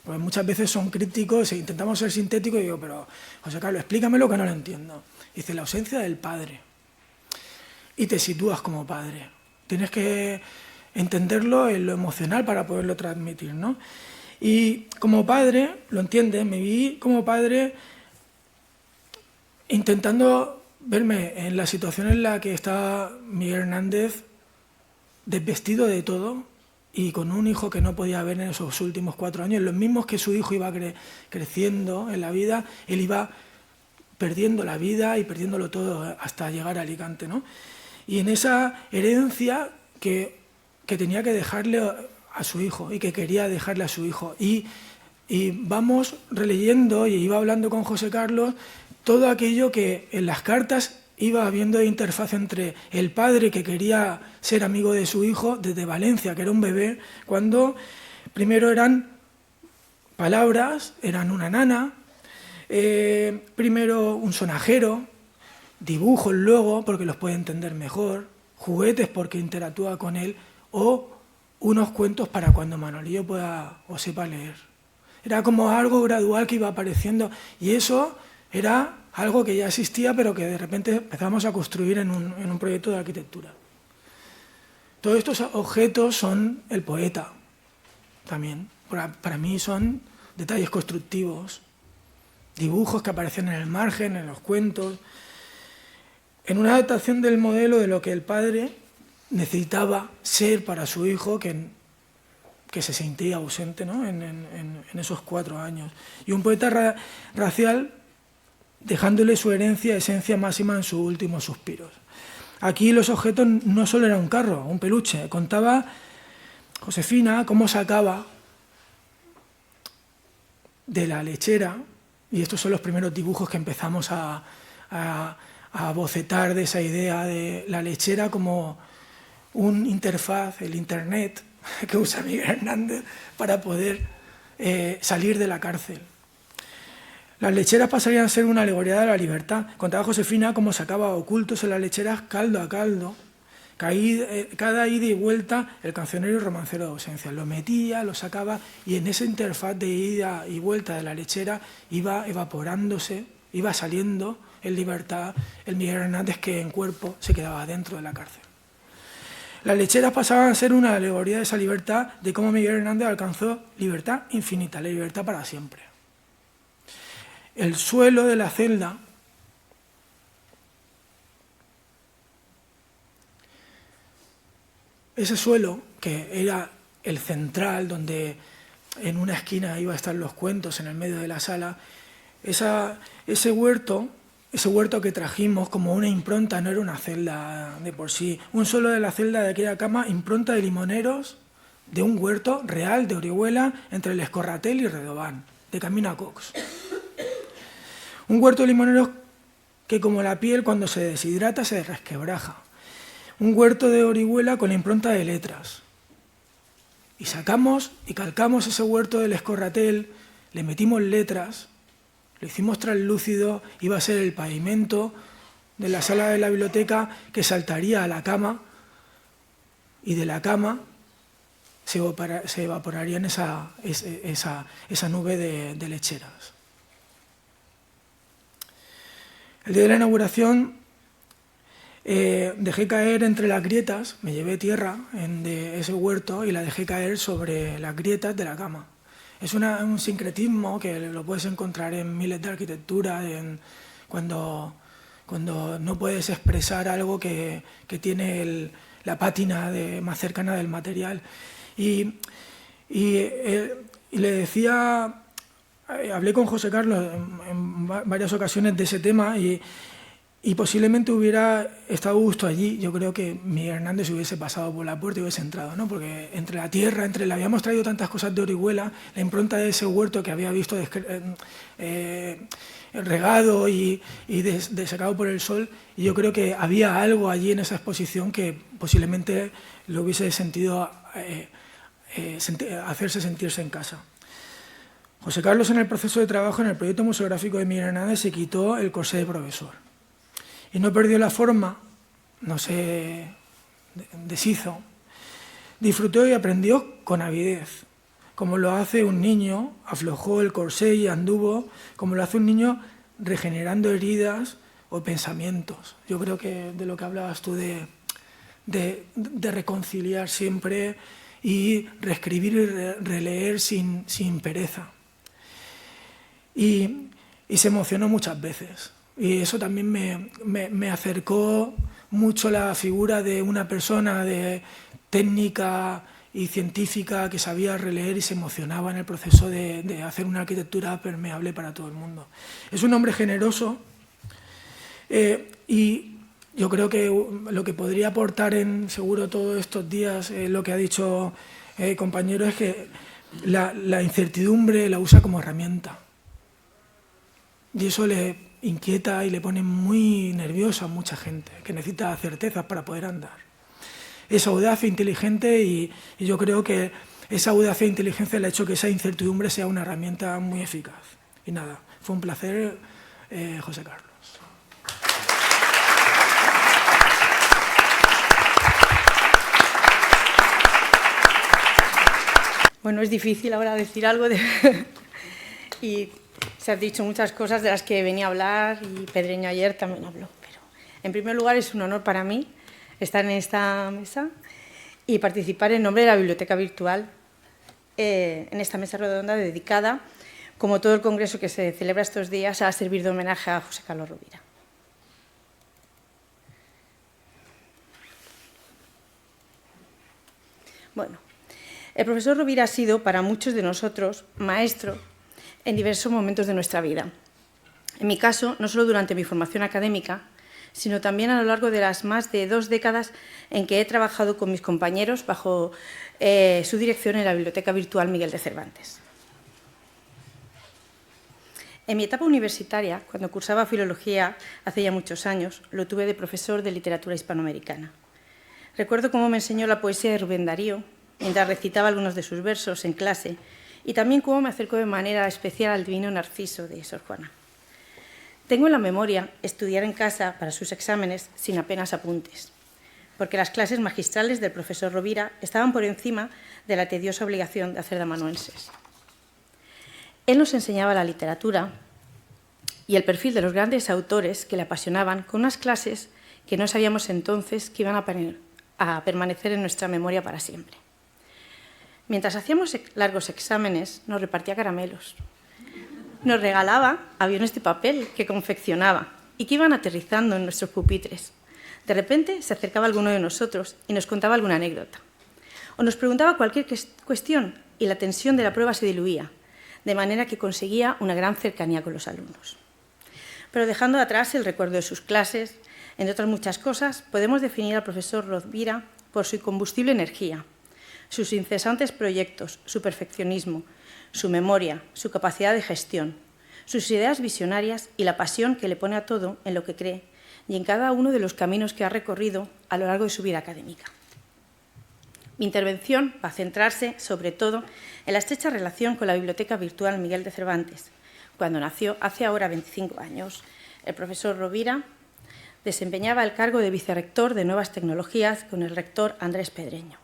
Porque muchas veces son críticos e intentamos ser sintéticos y digo, pero José Carlos, explícamelo que no lo entiendo. Dice, la ausencia del padre. Y te sitúas como padre. Tienes que entenderlo en lo emocional para poderlo transmitir, ¿no? Y como padre, lo entiendes, me vi como padre intentando verme en la situación en la que está Miguel Hernández, desvestido de todo y con un hijo que no podía ver en esos últimos 4 años, los mismos que su hijo iba creciendo en la vida, él iba perdiendo la vida y perdiéndolo todo hasta llegar a Alicante, ¿no? Y en esa herencia que tenía que dejarle a su hijo y que quería dejarle a su hijo. Y vamos releyendo, y iba hablando con José Carlos, todo aquello que en las cartas iba habiendo interfaz entre el padre que quería ser amigo de su hijo desde Valencia, que era un bebé, cuando primero eran palabras, eran una nana, primero un sonajero, dibujos luego porque los puede entender mejor, juguetes porque interactúa con él, o unos cuentos para cuando Manolillo pueda o sepa leer. Era como algo gradual que iba apareciendo, y eso era algo que ya existía, pero que de repente empezamos a construir en un proyecto de arquitectura. Todos estos objetos son el poeta también. Para mí son detalles constructivos, dibujos que aparecen en el margen, en los cuentos, en una adaptación del modelo de lo que el padre necesitaba ser para su hijo, que se sentía ausente, ¿no? en esos 4 años. Y un poeta racial dejándole su herencia, esencia máxima en sus últimos suspiros. Aquí los objetos no solo era un carro, un peluche. Contaba Josefina cómo sacaba de la lechera, y estos son los primeros dibujos que empezamos a bocetar de esa idea de la lechera como un interfaz, el internet que usa Miguel Hernández para poder salir de la cárcel. Las lecheras pasarían a ser una alegoría de la libertad. Contaba Josefina cómo sacaba ocultos en las lecheras caldo a caldo, cada ida y vuelta el cancionero y romancero de ausencia. Lo metía, lo sacaba, y en esa interfaz de ida y vuelta de la lechera iba evaporándose, iba saliendo en libertad el Miguel Hernández que en cuerpo se quedaba dentro de la cárcel. Las lecheras pasaban a ser una alegoría de esa libertad, de cómo Miguel Hernández alcanzó libertad infinita, la libertad para siempre. El suelo de la celda ese suelo, que era el central, donde en una esquina iba a estar los cuentos, en el medio de la sala. Ese huerto que trajimos como una impronta, no era una celda de por sí. Un suelo de la celda de aquella cama, impronta de limoneros de un huerto real de Orihuela entre el Escorratel y Redován, de camino a Cox. Un huerto de limoneros que, como la piel, cuando se deshidrata se resquebraja. Un huerto de Orihuela con la impronta de letras. Y sacamos y calcamos ese huerto del Escorratel, le metimos letras, lo hicimos translúcido, iba a ser el pavimento de la sala de la biblioteca que saltaría a la cama, y de la cama se evaporaría en esa nube de lecheras. El día de la inauguración dejé caer entre las grietas, me llevé tierra de ese huerto y la dejé caer sobre las grietas de la cama. Es un sincretismo que lo puedes encontrar en miles de arquitectura, cuando no puedes expresar algo que tiene la pátina más cercana del material. Y le decía, hablé con José Carlos en varias ocasiones de ese tema y posiblemente hubiera estado justo allí. Yo creo que Miguel Hernández hubiese pasado por la puerta y hubiese entrado, ¿no? Porque entre la tierra, le habíamos traído tantas cosas de Orihuela, la impronta de ese huerto que había visto regado y desecado por el sol, y yo creo que había algo allí en esa exposición que posiblemente lo hubiese sentido hacerse sentirse en casa. José Carlos, en el proceso de trabajo en el proyecto museográfico de Miguel Hernández, se quitó el corsé de profesor y no perdió la forma, no se deshizo, disfrutó y aprendió con avidez, como lo hace un niño, aflojó el corsé y anduvo, como lo hace un niño regenerando heridas o pensamientos. Yo creo que de lo que hablabas tú de reconciliar siempre y reescribir y releer sin pereza. Y se emocionó muchas veces. Y eso también me acercó mucho la figura de una persona de técnica y científica que sabía releer y se emocionaba en el proceso de hacer una arquitectura permeable para todo el mundo. Es un hombre generoso y yo creo que lo que podría aportar seguro todos estos días, lo que ha dicho el compañero, es que la incertidumbre la usa como herramienta. Y eso le inquieta y le pone muy nerviosa a mucha gente, que necesita certezas para poder andar. Es audacia inteligente y yo creo que esa audacia e inteligencia le ha hecho que esa incertidumbre sea una herramienta muy eficaz. Y nada, fue un placer, José Carlos. Bueno, es difícil ahora decir algo y se han dicho muchas cosas de las que venía a hablar y Pedreño ayer también habló. Pero en primer lugar es un honor para mí estar en esta mesa y participar en nombre de la Biblioteca Virtual en esta mesa redonda dedicada, como todo el congreso que se celebra estos días, a servir de homenaje a José Carlos Rovira. Bueno, el profesor Rovira ha sido, para muchos de nosotros, maestro en diversos momentos de nuestra vida. En mi caso, no solo durante mi formación académica, sino también a lo largo de las más de 2 décadas en que he trabajado con mis compañeros bajo su dirección en la Biblioteca Virtual Miguel de Cervantes. En mi etapa universitaria, cuando cursaba filología hace ya muchos años, lo tuve de profesor de literatura hispanoamericana. Recuerdo cómo me enseñó la poesía de Rubén Darío, mientras recitaba algunos de sus versos en clase, y también cómo me acercó de manera especial al divino Narciso de Sor Juana. Tengo en la memoria estudiar en casa para sus exámenes sin apenas apuntes, porque las clases magistrales del profesor Rovira estaban por encima de la tediosa obligación de hacer de amanuenses. Él nos enseñaba la literatura y el perfil de los grandes autores que le apasionaban con unas clases que no sabíamos entonces que iban a permanecer en nuestra memoria para siempre. Mientras hacíamos largos exámenes, nos repartía caramelos. Nos regalaba aviones de papel que confeccionaba y que iban aterrizando en nuestros pupitres. De repente se acercaba alguno de nosotros y nos contaba alguna anécdota. O nos preguntaba cualquier cuestión y la tensión de la prueba se diluía, de manera que conseguía una gran cercanía con los alumnos. Pero dejando atrás el recuerdo de sus clases, entre otras muchas cosas, podemos definir al profesor Rovira por su incombustible energía, sus incesantes proyectos, su perfeccionismo, su memoria, su capacidad de gestión, sus ideas visionarias y la pasión que le pone a todo en lo que cree y en cada uno de los caminos que ha recorrido a lo largo de su vida académica. Mi intervención va a centrarse, sobre todo, en la estrecha relación con la Biblioteca Virtual Miguel de Cervantes. Cuando nació, hace ahora 25 años, el profesor Rovira desempeñaba el cargo de vicerrector de Nuevas Tecnologías con el rector Andrés Pedreño,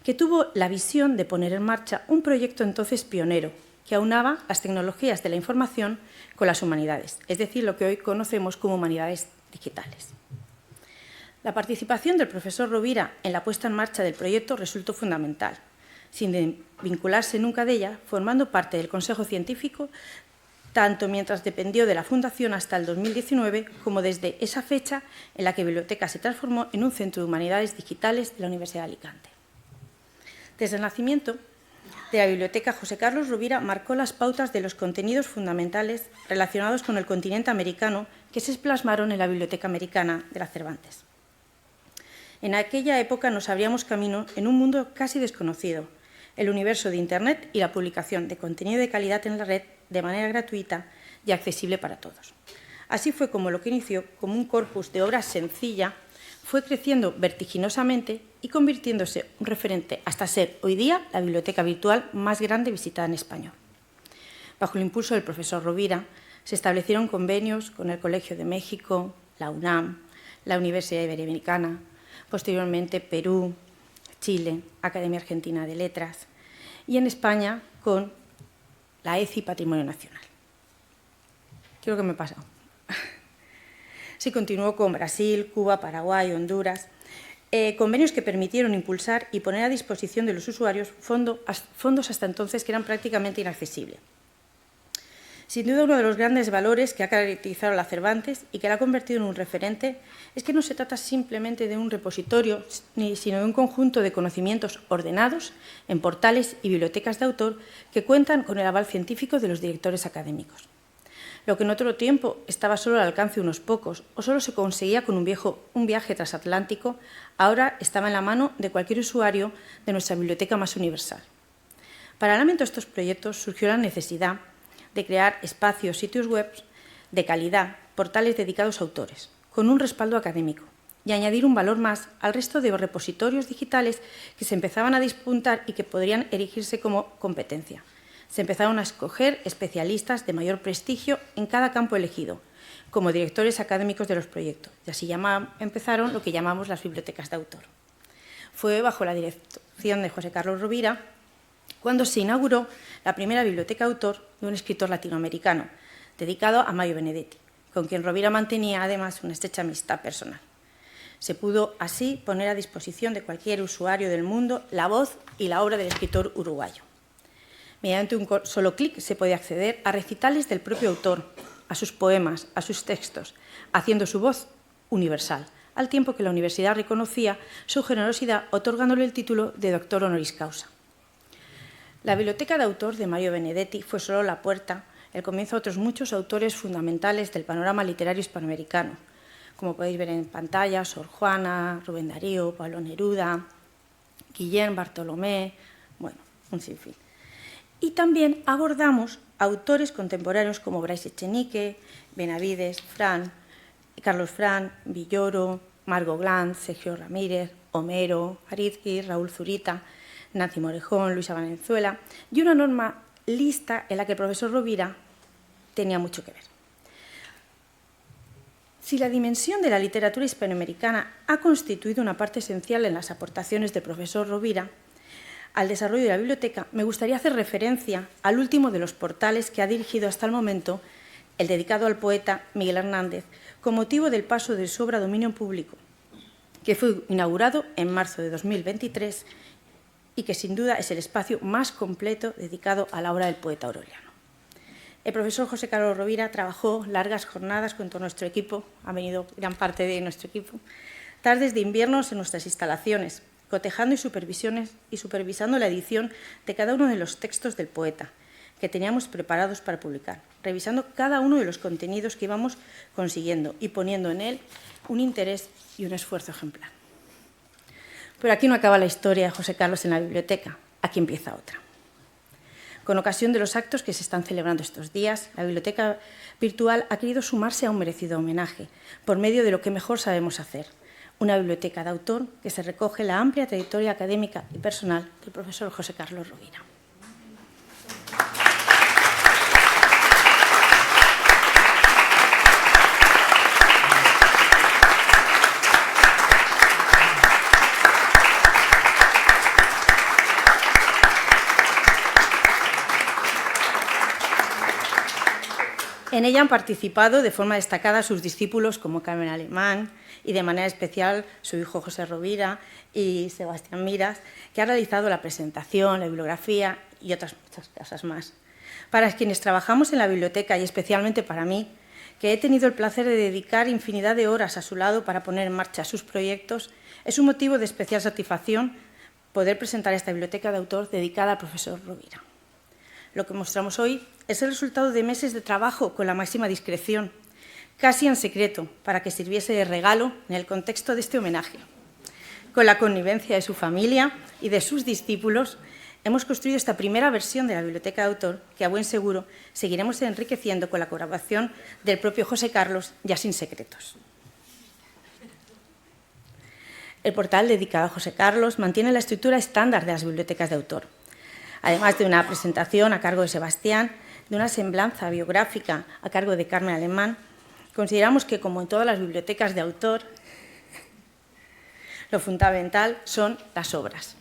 que tuvo la visión de poner en marcha un proyecto entonces pionero que aunaba las tecnologías de la información con las humanidades, es decir, lo que hoy conocemos como humanidades digitales. La participación del profesor Rovira en la puesta en marcha del proyecto resultó fundamental, sin vincularse nunca de ella, formando parte del Consejo Científico, tanto mientras dependió de la Fundación hasta el 2019, como desde esa fecha en la que Biblioteca se transformó en un centro de humanidades digitales de la Universidad de Alicante. Desde el nacimiento de la Biblioteca, José Carlos Rovira marcó las pautas de los contenidos fundamentales relacionados con el continente americano que se plasmaron en la Biblioteca Americana de la Cervantes. En aquella época nos abríamos camino en un mundo casi desconocido, el universo de Internet y la publicación de contenido de calidad en la red de manera gratuita y accesible para todos. Así fue como lo que inició como un corpus de obra sencilla fue creciendo vertiginosamente y convirtiéndose un referente hasta ser hoy día la biblioteca virtual más grande visitada en español. Bajo el impulso del profesor Rovira se establecieron convenios con el Colegio de México, la UNAM, la Universidad Iberoamericana, posteriormente Perú, Chile, Academia Argentina de Letras y en España con la ECI Patrimonio Nacional. Creo que me he pasado. Se continuó con Brasil, Cuba, Paraguay, Honduras, convenios que permitieron impulsar y poner a disposición de los usuarios fondos hasta entonces que eran prácticamente inaccesibles. Sin duda, uno de los grandes valores que ha caracterizado a la Cervantes y que la ha convertido en un referente es que no se trata simplemente de un repositorio, sino de un conjunto de conocimientos ordenados en portales y bibliotecas de autor que cuentan con el aval científico de los directores académicos. Lo que en otro tiempo estaba solo al alcance de unos pocos o solo se conseguía con un viaje transatlántico, ahora estaba en la mano de cualquier usuario de nuestra biblioteca más universal. Paralelamente a estos proyectos surgió la necesidad de crear espacios, sitios web de calidad, portales dedicados a autores, con un respaldo académico, y añadir un valor más al resto de repositorios digitales que se empezaban a despuntar y que podrían erigirse como competencia. Se empezaron a escoger especialistas de mayor prestigio en cada campo elegido, como directores académicos de los proyectos, y así empezaron lo que llamamos las bibliotecas de autor. Fue bajo la dirección de José Carlos Rovira cuando se inauguró la primera biblioteca autor de un escritor latinoamericano, dedicado a Mario Benedetti, con quien Rovira mantenía además una estrecha amistad personal. Se pudo así poner a disposición de cualquier usuario del mundo la voz y la obra del escritor uruguayo. Mediante un solo clic se podía acceder a recitales del propio autor, a sus poemas, a sus textos, haciendo su voz universal, al tiempo que la universidad reconocía su generosidad otorgándole el título de doctor honoris causa. La biblioteca de autor de Mario Benedetti fue solo la puerta, el comienzo a otros muchos autores fundamentales del panorama literario hispanoamericano, como podéis ver en pantalla, Sor Juana, Rubén Darío, Pablo Neruda, Guillén Bartolomé, bueno, un sinfín. Y también abordamos autores contemporáneos como Brais Echenique, Benavides, Carlos Fran, Villoro, Margot Glantz, Sergio Ramírez, Homero, Arizqui, Raúl Zurita, Nancy Morejón, Luisa Valenzuela, y una enorme lista en la que el profesor Rovira tenía mucho que ver. Si la dimensión de la literatura hispanoamericana ha constituido una parte esencial en las aportaciones del profesor Rovira al desarrollo de la biblioteca, me gustaría hacer referencia al último de los portales que ha dirigido hasta el momento, el dedicado al poeta Miguel Hernández, con motivo del paso de su obra a dominio público, que fue inaugurado en marzo de 2023 y que sin duda es el espacio más completo dedicado a la obra del poeta aureliano. El profesor José Carlos Rovira trabajó largas jornadas con todo nuestro equipo, ha venido gran parte de nuestro equipo, tardes de inviernos en nuestras instalaciones, cotejando y supervisando la edición de cada uno de los textos del poeta que teníamos preparados para publicar, revisando cada uno de los contenidos que íbamos consiguiendo y poniendo en él un interés y un esfuerzo ejemplar. Pero aquí no acaba la historia de José Carlos en la biblioteca, aquí empieza otra. Con ocasión de los actos que se están celebrando estos días, la biblioteca virtual ha querido sumarse a un merecido homenaje por medio de lo que mejor sabemos hacer, una biblioteca de autor que se recoge la amplia trayectoria académica y personal del profesor José Carlos Rovira. En ella han participado de forma destacada sus discípulos como Carmen Alemán y de manera especial su hijo José Rovira y Sebastián Miras, que ha realizado la presentación, la bibliografía y otras muchas cosas más. Para quienes trabajamos en la biblioteca y especialmente para mí, que he tenido el placer de dedicar infinidad de horas a su lado para poner en marcha sus proyectos, es un motivo de especial satisfacción poder presentar esta biblioteca de autor dedicada al profesor Rovira. Lo que mostramos hoy es el resultado de meses de trabajo con la máxima discreción, casi en secreto, para que sirviese de regalo en el contexto de este homenaje. Con la connivencia de su familia y de sus discípulos, hemos construido esta primera versión de la biblioteca de autor que, a buen seguro, seguiremos enriqueciendo con la colaboración del propio José Carlos, ya sin secretos. El portal dedicado a José Carlos mantiene la estructura estándar de las bibliotecas de autor. Además de una presentación a cargo de Sebastián, de una semblanza biográfica a cargo de Carmen Alemán, consideramos que, como en todas las bibliotecas de autor, lo fundamental son las obras,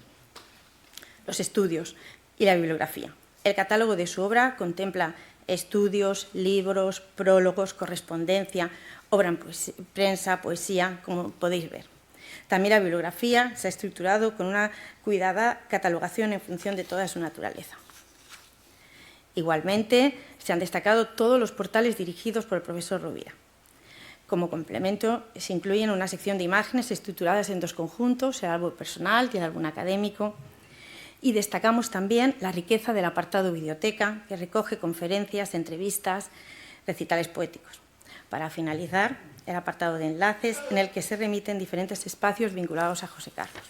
los estudios y la bibliografía. El catálogo de su obra contempla estudios, libros, prólogos, correspondencia, obra en prensa, poesía, como podéis ver. También la bibliografía se ha estructurado con una cuidada catalogación en función de toda su naturaleza. Igualmente, se han destacado todos los portales dirigidos por el profesor Rovira. Como complemento, se incluyen una sección de imágenes estructuradas en dos conjuntos, el álbum personal y el álbum académico. Y destacamos también la riqueza del apartado biblioteca, que recoge conferencias, entrevistas, recitales poéticos. Para finalizar, el apartado de enlaces, en el que se remiten diferentes espacios vinculados a José Carlos.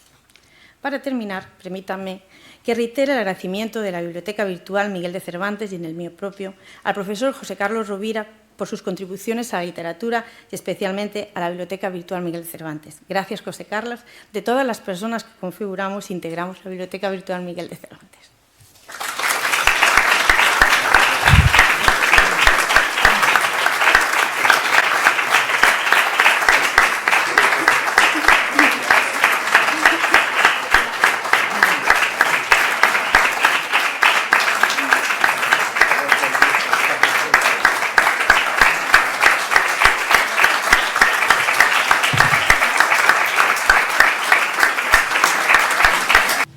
Para terminar, permítanme que reitere el agradecimiento de la Biblioteca Virtual Miguel de Cervantes y en el mío propio al profesor José Carlos Rovira por sus contribuciones a la literatura y especialmente a la Biblioteca Virtual Miguel de Cervantes. Gracias, José Carlos, de todas las personas que configuramos e integramos la Biblioteca Virtual Miguel de Cervantes.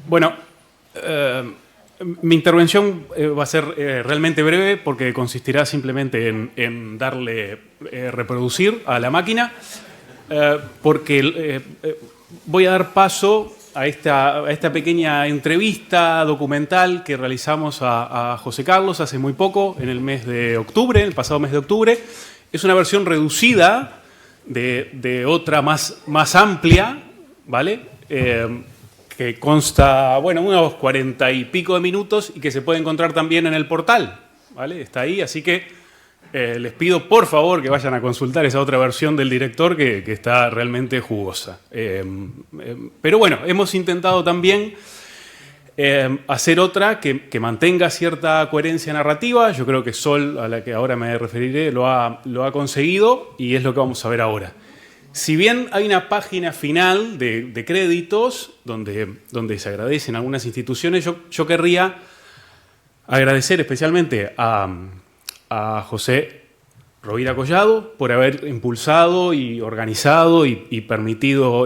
Bueno, mi intervención va a ser realmente breve porque consistirá simplemente en darle reproducir a la máquina, porque voy a dar paso a esta pequeña entrevista documental que realizamos a José Carlos hace muy poco, en el mes de octubre, el pasado mes de octubre. Es una versión reducida de otra más amplia, ¿vale? Que consta, bueno, unos 40 y pico de minutos y que se puede encontrar también en el portal, ¿vale? Está ahí, así que les pido por favor que vayan a consultar esa otra versión del director que está realmente jugosa. Pero bueno, hemos intentado también hacer otra que mantenga cierta coherencia narrativa. Yo creo que Sol, a la que ahora me referiré, lo ha conseguido y es lo que vamos a ver ahora. Si bien hay una página final de créditos donde se agradecen algunas instituciones, yo querría agradecer especialmente a José Rovira Collado por haber impulsado y organizado y permitido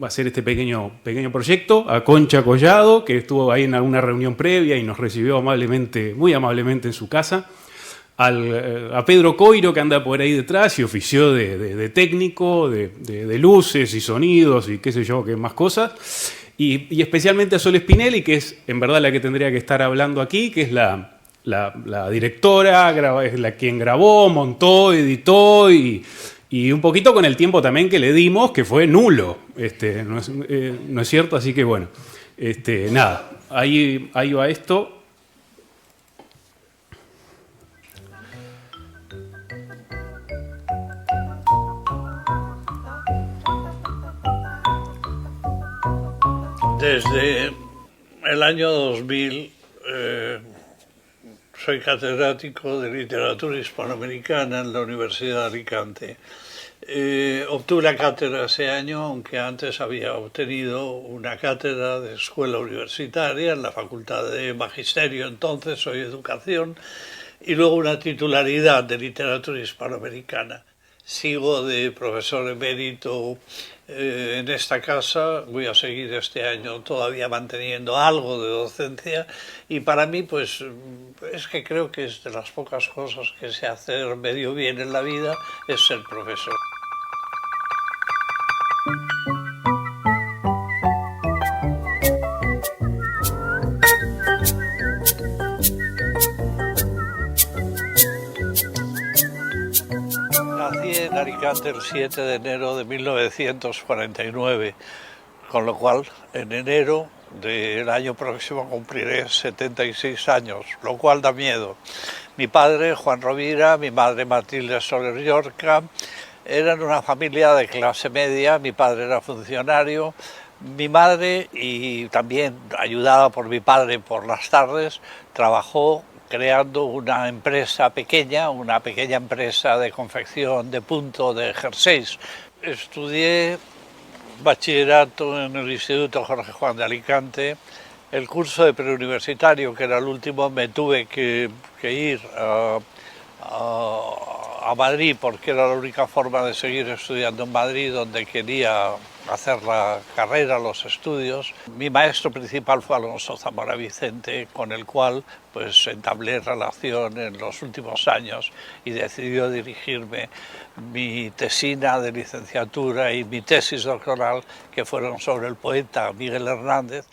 hacer este pequeño proyecto, a Concha Collado, que estuvo ahí en alguna reunión previa y nos recibió muy amablemente en su casa, a Pedro Coiro, que anda por ahí detrás y ofició de técnico, de luces y sonidos y qué sé yo, qué más cosas, y especialmente a Sol Spinelli, que es en verdad la que tendría que estar hablando aquí, que es la directora, es la quien grabó, montó, editó y un poquito con el tiempo también que le dimos, que fue nulo, no es cierto, así que bueno, nada, ahí va esto. Desde el año 2000 soy catedrático de literatura hispanoamericana en la Universidad de Alicante. Obtuve la cátedra ese año, aunque antes había obtenido una cátedra de escuela universitaria en la Facultad de Magisterio, entonces hoy Educación, y luego una titularidad de literatura hispanoamericana. Sigo de profesor emérito en esta casa, voy a seguir este año todavía manteniendo algo de docencia y para mí pues es que creo que es de las pocas cosas que sé hacer medio bien en la vida, es ser profesor. En Alicante el 7 de enero de 1949, con lo cual en enero del año próximo cumpliré 76 años, lo cual da miedo. Mi padre, Juan Rovira, mi madre Matilde Soler Llorca, eran una familia de clase media, mi padre era funcionario, mi madre, y también ayudada por mi padre por las tardes, trabajó creando una pequeña empresa de confección de punto de jerseys. Estudié bachillerato en el Instituto Jorge Juan de Alicante. El curso de preuniversitario, que era el último, me tuve que ir a Madrid porque era la única forma de seguir estudiando en Madrid, donde quería hacer la carrera, los estudios. Mi maestro principal fue Alonso Zamora Vicente, con el cual pues entablé relación en los últimos años y decidió dirigirme mi tesina de licenciatura y mi tesis doctoral, que fueron sobre el poeta Miguel Hernández.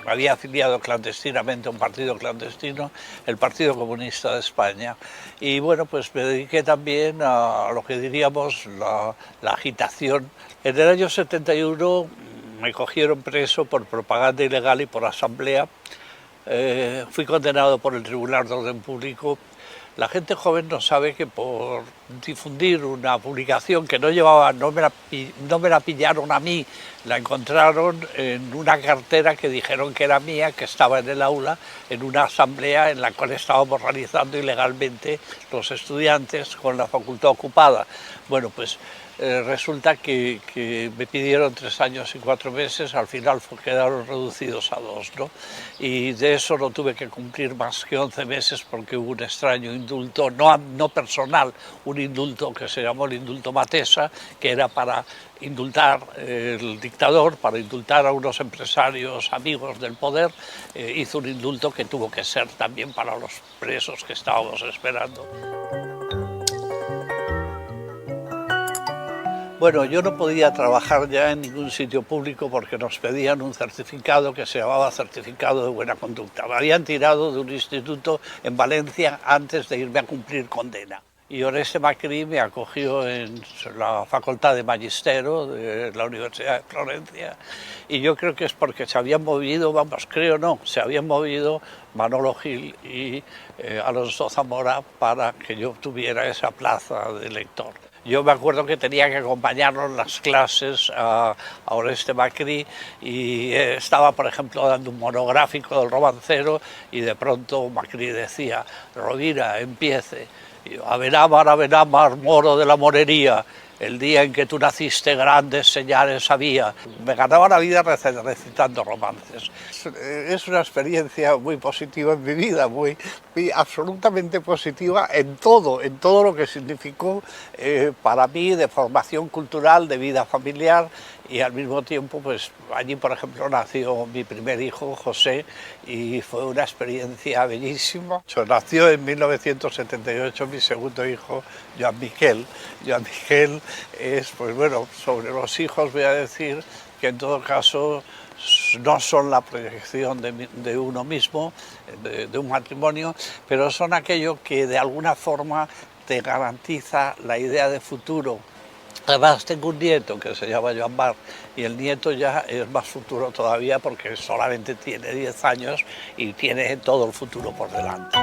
Me había afiliado clandestinamente a un partido clandestino, el Partido Comunista de España, y bueno, pues me dediqué también a lo que diríamos la agitación. En el año 71 me cogieron preso por propaganda ilegal y por asamblea. Fui condenado por el Tribunal de Orden Público. La gente joven no sabe que por difundir una publicación que no me la pillaron a mí, la encontraron en una cartera que dijeron que era mía, que estaba en el aula, en una asamblea en la cual estábamos realizando ilegalmente los estudiantes con la facultad ocupada. Bueno, pues resulta que me pidieron 3 años y 4 meses, al final quedaron reducidos a 2, ¿no? Y de eso no tuve que cumplir más que 11 meses porque hubo un extraño indulto, no personal, un indulto que se llamó el indulto Matesa, que era para indultar el dictador, para indultar a unos empresarios amigos del poder. Hizo un indulto que tuvo que ser también para los presos que estábamos esperando. Bueno, yo no podía trabajar ya en ningún sitio público porque nos pedían un certificado que se llamaba certificado de buena conducta. Me habían tirado de un instituto en Valencia antes de irme a cumplir condena. Y Oreste Macri me acogió en la Facultad de Magisterio de la Universidad de Florencia. Y yo creo que es porque se habían movido, se habían movido Manolo Gil y Alonso Zamora para que yo tuviera esa plaza de lector. Yo me acuerdo que tenía que acompañarlo en las clases a Oreste Macri y estaba, por ejemplo, dando un monográfico del romancero y de pronto Macri decía: Rovira, empiece. Y yo, Abenámar, Abenámar, moro de la morería. el día en que tú naciste grandes señales había. Me ganaba la vida recitando romances. Es una experiencia muy positiva en mi vida, muy absolutamente positiva en todo lo que significó para mí de formación cultural, de vida familiar, y al mismo tiempo, pues allí, por ejemplo, nació mi primer hijo, José, y fue una experiencia bellísima. Nació en 1978 mi segundo hijo, Joan Miquel. Joan Miquel es, pues bueno, sobre los hijos voy a decir que en todo caso no son la proyección de uno mismo, de un matrimonio, pero son aquello que de alguna forma te garantiza la idea de futuro. Además tengo un nieto que se llama Joan Mar y el nieto ya es más futuro todavía porque solamente tiene 10 años y tiene todo el futuro por delante.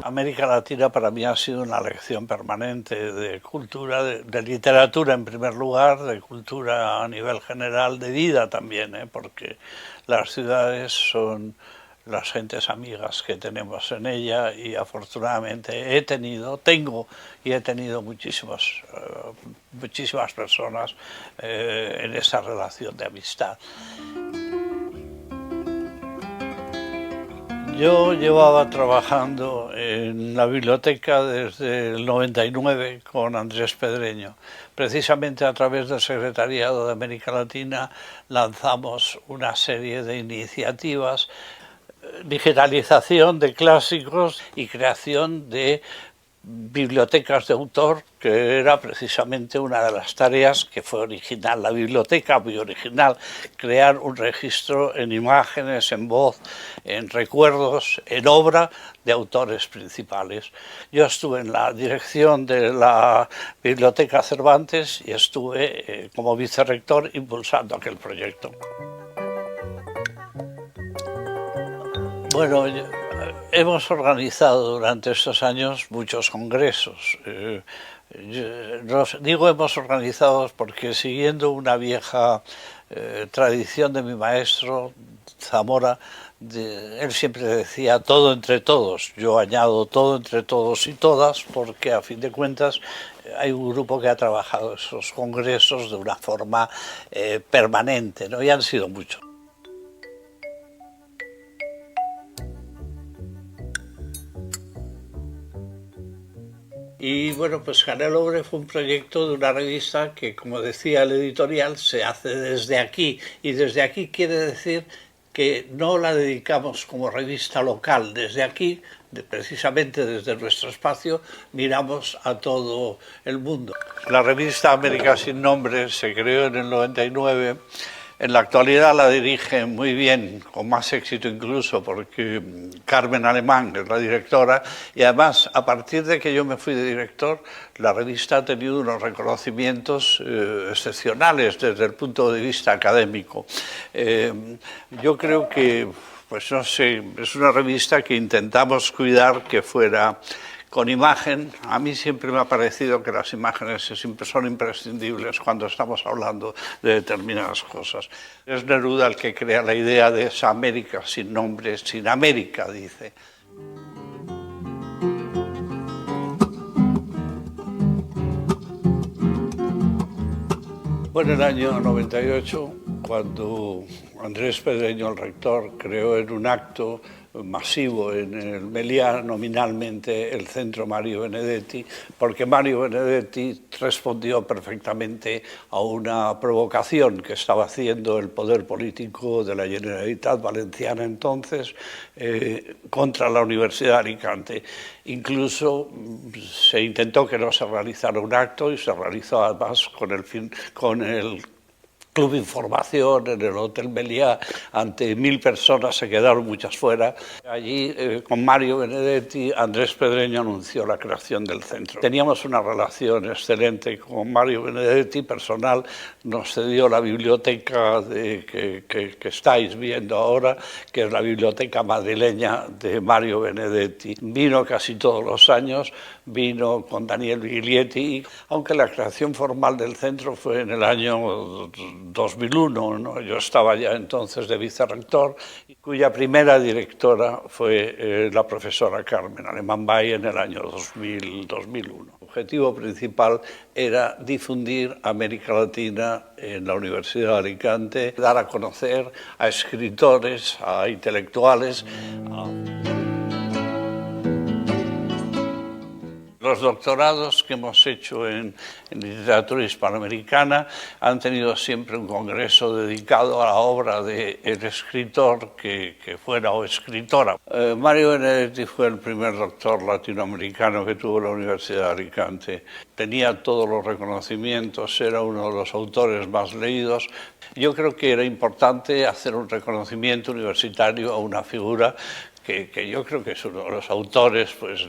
América Latina para mí ha sido una lección permanente de cultura, de literatura en primer lugar, de cultura a nivel general, de vida también, porque las ciudades son las gentes amigas que tenemos en ella y afortunadamente tengo muchísimas personas en esa relación de amistad. Yo llevaba trabajando en la biblioteca desde el 99 con Andrés Pedreño. Precisamente a través del Secretariado de América Latina lanzamos una serie de iniciativas, digitalización de clásicos y creación de bibliotecas de autor, que era precisamente una de las tareas que fue original, la biblioteca muy original, crear un registro en imágenes, en voz, en recuerdos, en obra de autores principales. Yo estuve en la dirección de la Biblioteca Cervantes y estuve como vicerrector impulsando aquel proyecto. Bueno, hemos organizado durante estos años muchos congresos. Digo hemos organizado porque siguiendo una vieja tradición de mi maestro Zamora, él siempre decía todo entre todos. Yo añado todo entre todos y todas porque a fin de cuentas hay un grupo que ha trabajado esos congresos de una forma permanente, ¿no? Y han sido muchos. Y bueno, pues Canel Obre fue un proyecto de una revista que, como decía el editorial, se hace desde aquí. Y desde aquí quiere decir que no la dedicamos como revista local. Desde aquí, precisamente desde nuestro espacio, miramos a todo el mundo. La revista América Sin Nombre se creó en el 99. En la actualidad la dirige muy bien, con más éxito incluso, porque Carmen Alemán es la directora, y además, a partir de que yo me fui de director, la revista ha tenido unos reconocimientos excepcionales desde el punto de vista académico. Yo creo que, pues no sé, es una revista que intentamos cuidar que fuera con imagen. A mí siempre me ha parecido que las imágenes son imprescindibles cuando estamos hablando de determinadas cosas. Es Neruda el que crea la idea de esa América sin nombre, sin América, dice. Bueno, en el año 98, cuando Andrés Pedreño, el rector, creó en un acto masivo en el Meliá nominalmente el Centro Mario Benedetti, porque Mario Benedetti respondió perfectamente a una provocación que estaba haciendo el poder político de la Generalitat Valenciana entonces contra la Universidad de Alicante. Incluso se intentó que no se realizara un acto y se realizó además con el Club Información en el Hotel Meliá, ante 1000 personas, se quedaron muchas fuera. Allí, con Mario Benedetti, Andrés Pedreño anunció la creación del centro. Teníamos una relación excelente con Mario Benedetti, personal, nos cedió la biblioteca que estáis viendo ahora, que es la biblioteca madrileña de Mario Benedetti. Vino casi todos los años, vino con Daniel Viglietti, aunque la creación formal del centro fue en el año 2001, ¿no? Yo estaba ya entonces de vicerrector, cuya primera directora fue la profesora Carmen Alemán-Bay en el año 2001. El objetivo principal era difundir América Latina en la Universidad de Alicante, dar a conocer a escritores, a intelectuales. Los doctorados que hemos hecho en literatura hispanoamericana han tenido siempre un congreso dedicado a la obra del escritor que fuera o escritora. Mario Benedetti fue el primer doctor latinoamericano que tuvo la Universidad de Alicante. Tenía todos los reconocimientos, era uno de los autores más leídos. Yo creo que era importante hacer un reconocimiento universitario a una figura que yo creo que es uno de los autores, pues,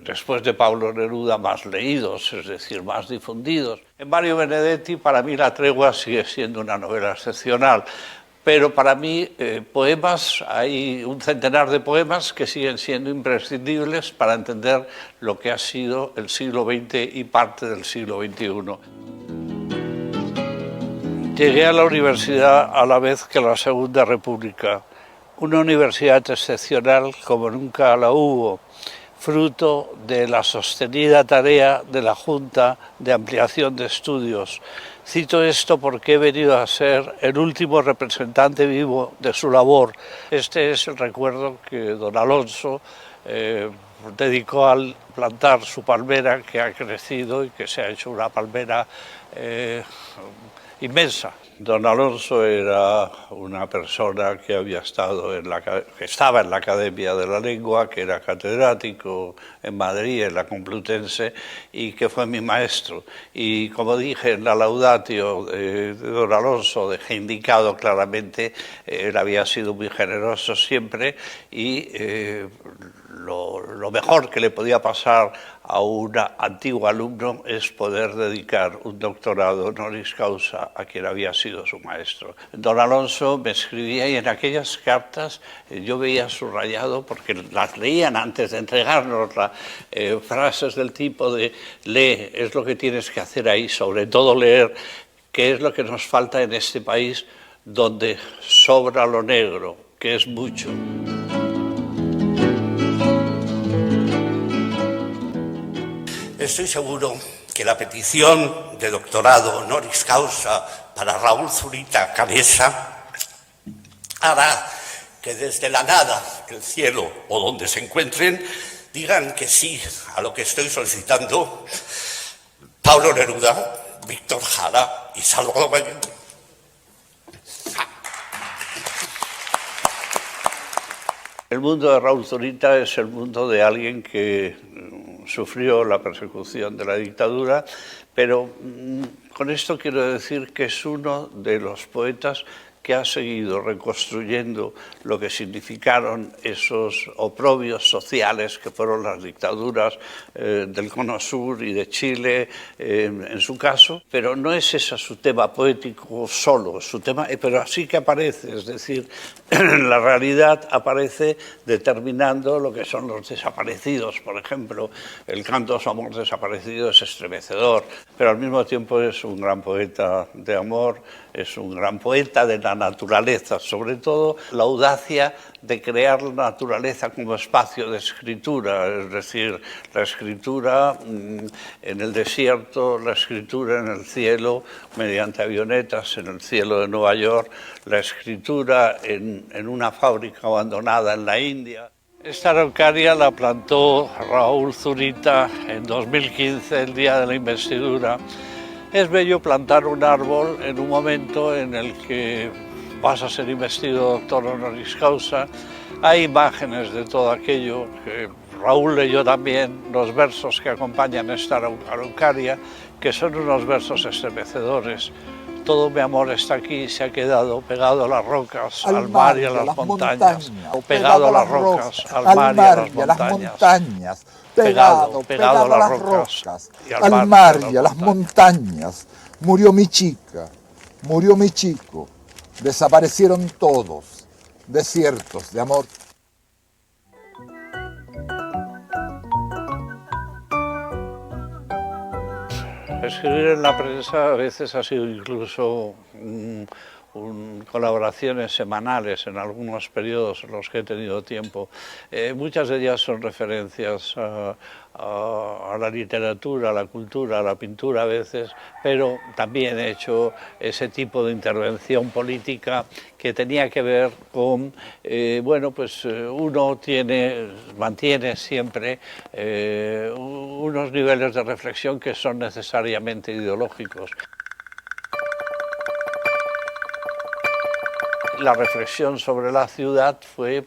después de Pablo Neruda, más leídos, es decir, más difundidos. En Mario Benedetti, para mí, La tregua sigue siendo una novela excepcional, pero para mí, poemas, hay un centenar de poemas que siguen siendo imprescindibles para entender lo que ha sido el siglo XX y parte del siglo XXI. Llegué a la universidad a la vez que la Segunda República. Una universidad excepcional como nunca la hubo, fruto de la sostenida tarea de la Junta de Ampliación de Estudios. Cito esto porque he venido a ser el último representante vivo de su labor. Este es el recuerdo que don Alonso dedicó al plantar su palmera, que ha crecido y que se ha hecho una palmera inmensa. Don Alonso era una persona que había estado que estaba en la Academia de la Lengua, que era catedrático en Madrid, en la Complutense, y que fue mi maestro. Y como dije en la laudatio de don Alonso, dejé indicado claramente, él había sido muy generoso siempre y lo mejor que le podía pasar a un antiguo alumno es poder dedicar un doctorado honoris causa a quien había sido su maestro. Don Alonso me escribía y en aquellas cartas yo veía subrayado, porque las leían antes de entregárnosla, frases del tipo de lee, es lo que tienes que hacer ahí, sobre todo leer, que es lo que nos falta en este país donde sobra lo negro, que es mucho. Estoy seguro que la petición de doctorado honoris causa para Raúl Zurita Cabeza hará que desde la nada, el cielo o donde se encuentren, digan que sí a lo que estoy solicitando Pablo Neruda, Víctor Jara y Salvador Allende. El mundo de Raúl Zurita es el mundo de alguien que sufrió la persecución de la dictadura, pero con esto quiero decir que es uno de los poetas que ha seguido reconstruyendo lo que significaron esos oprobios sociales que fueron las dictaduras del Cono Sur y de Chile, en su caso, pero no es ese su tema poético solo, su tema, pero así que aparece, es decir, la realidad aparece determinando lo que son los desaparecidos. Por ejemplo, el canto a su amor desaparecido es estremecedor, pero al mismo tiempo es un gran poeta de amor, es un gran poeta de la naturaleza, sobre todo la audacia de crear la naturaleza como espacio de escritura, es decir, la escritura en el desierto, la escritura en el cielo, mediante avionetas en el cielo de Nueva York, la escritura en una fábrica abandonada en la India. Esta araucaria la plantó Raúl Zurita en 2015, el día de la investidura. Es bello plantar un árbol en un momento en el que vas a ser investido doctor honoris causa. Hay imágenes de todo aquello, que Raúl leyó también los versos que acompañan esta araucaria, que son unos versos estremecedores. Todo mi amor está aquí, se ha quedado pegado a las rocas, al mar y a las montañas. Pegado a las rocas, al mar y a las montañas. Pegado a las rocas, al mar y a las montañas. Murió mi chica, murió mi chico. Desaparecieron todos, desiertos de amor. Escribir en la prensa a veces ha sido incluso colaboraciones semanales en algunos periodos en los que he tenido tiempo. Muchas de ellas son referencias a la literatura, a la cultura, a la pintura a veces, pero también he hecho ese tipo de intervención política que tenía que ver con, bueno, pues uno mantiene siempre unos niveles de reflexión que son necesariamente ideológicos. La reflexión sobre la ciudad fue,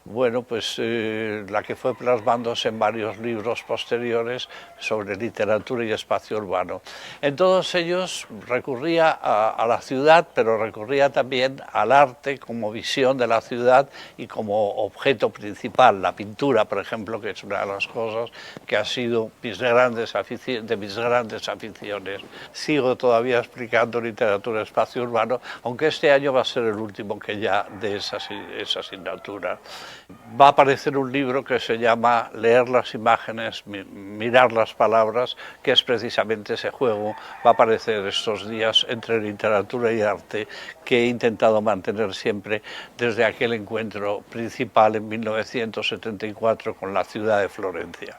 bueno, pues la que fue plasmándose en varios libros posteriores sobre literatura y espacio urbano. En todos ellos recurría a la ciudad, pero recurría también al arte como visión de la ciudad y como objeto principal, la pintura, por ejemplo, que es una de las cosas que ha sido de mis grandes aficiones. Sigo todavía explicando literatura y espacio urbano, aunque este año va a ser el último que ya de esa asignatura. Va a aparecer un libro que se llama Leer las imágenes, mirar las palabras, que es precisamente ese juego. Va a aparecer estos días entre literatura y arte que he intentado mantener siempre desde aquel encuentro principal en 1974 con la ciudad de Florencia.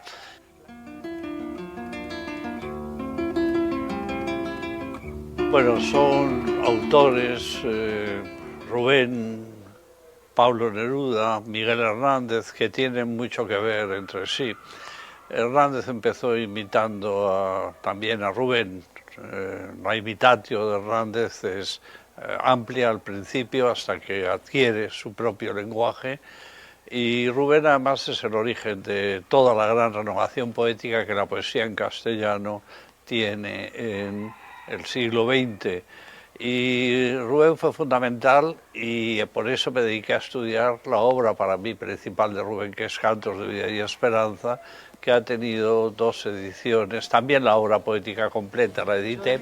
Bueno, son autores Rubén, Pablo Neruda, Miguel Hernández, que tienen mucho que ver entre sí. Hernández empezó imitando también a Rubén. La imitatio de Hernández es amplia al principio hasta que adquiere su propio lenguaje. Y Rubén además es el origen de toda la gran renovación poética que la poesía en castellano tiene en el siglo XX. Y Rubén fue fundamental y por eso me dediqué a estudiar la obra para mí principal de Rubén, que es Cantos de Vida y Esperanza, que ha tenido 2 ediciones, también la obra poética completa la edité.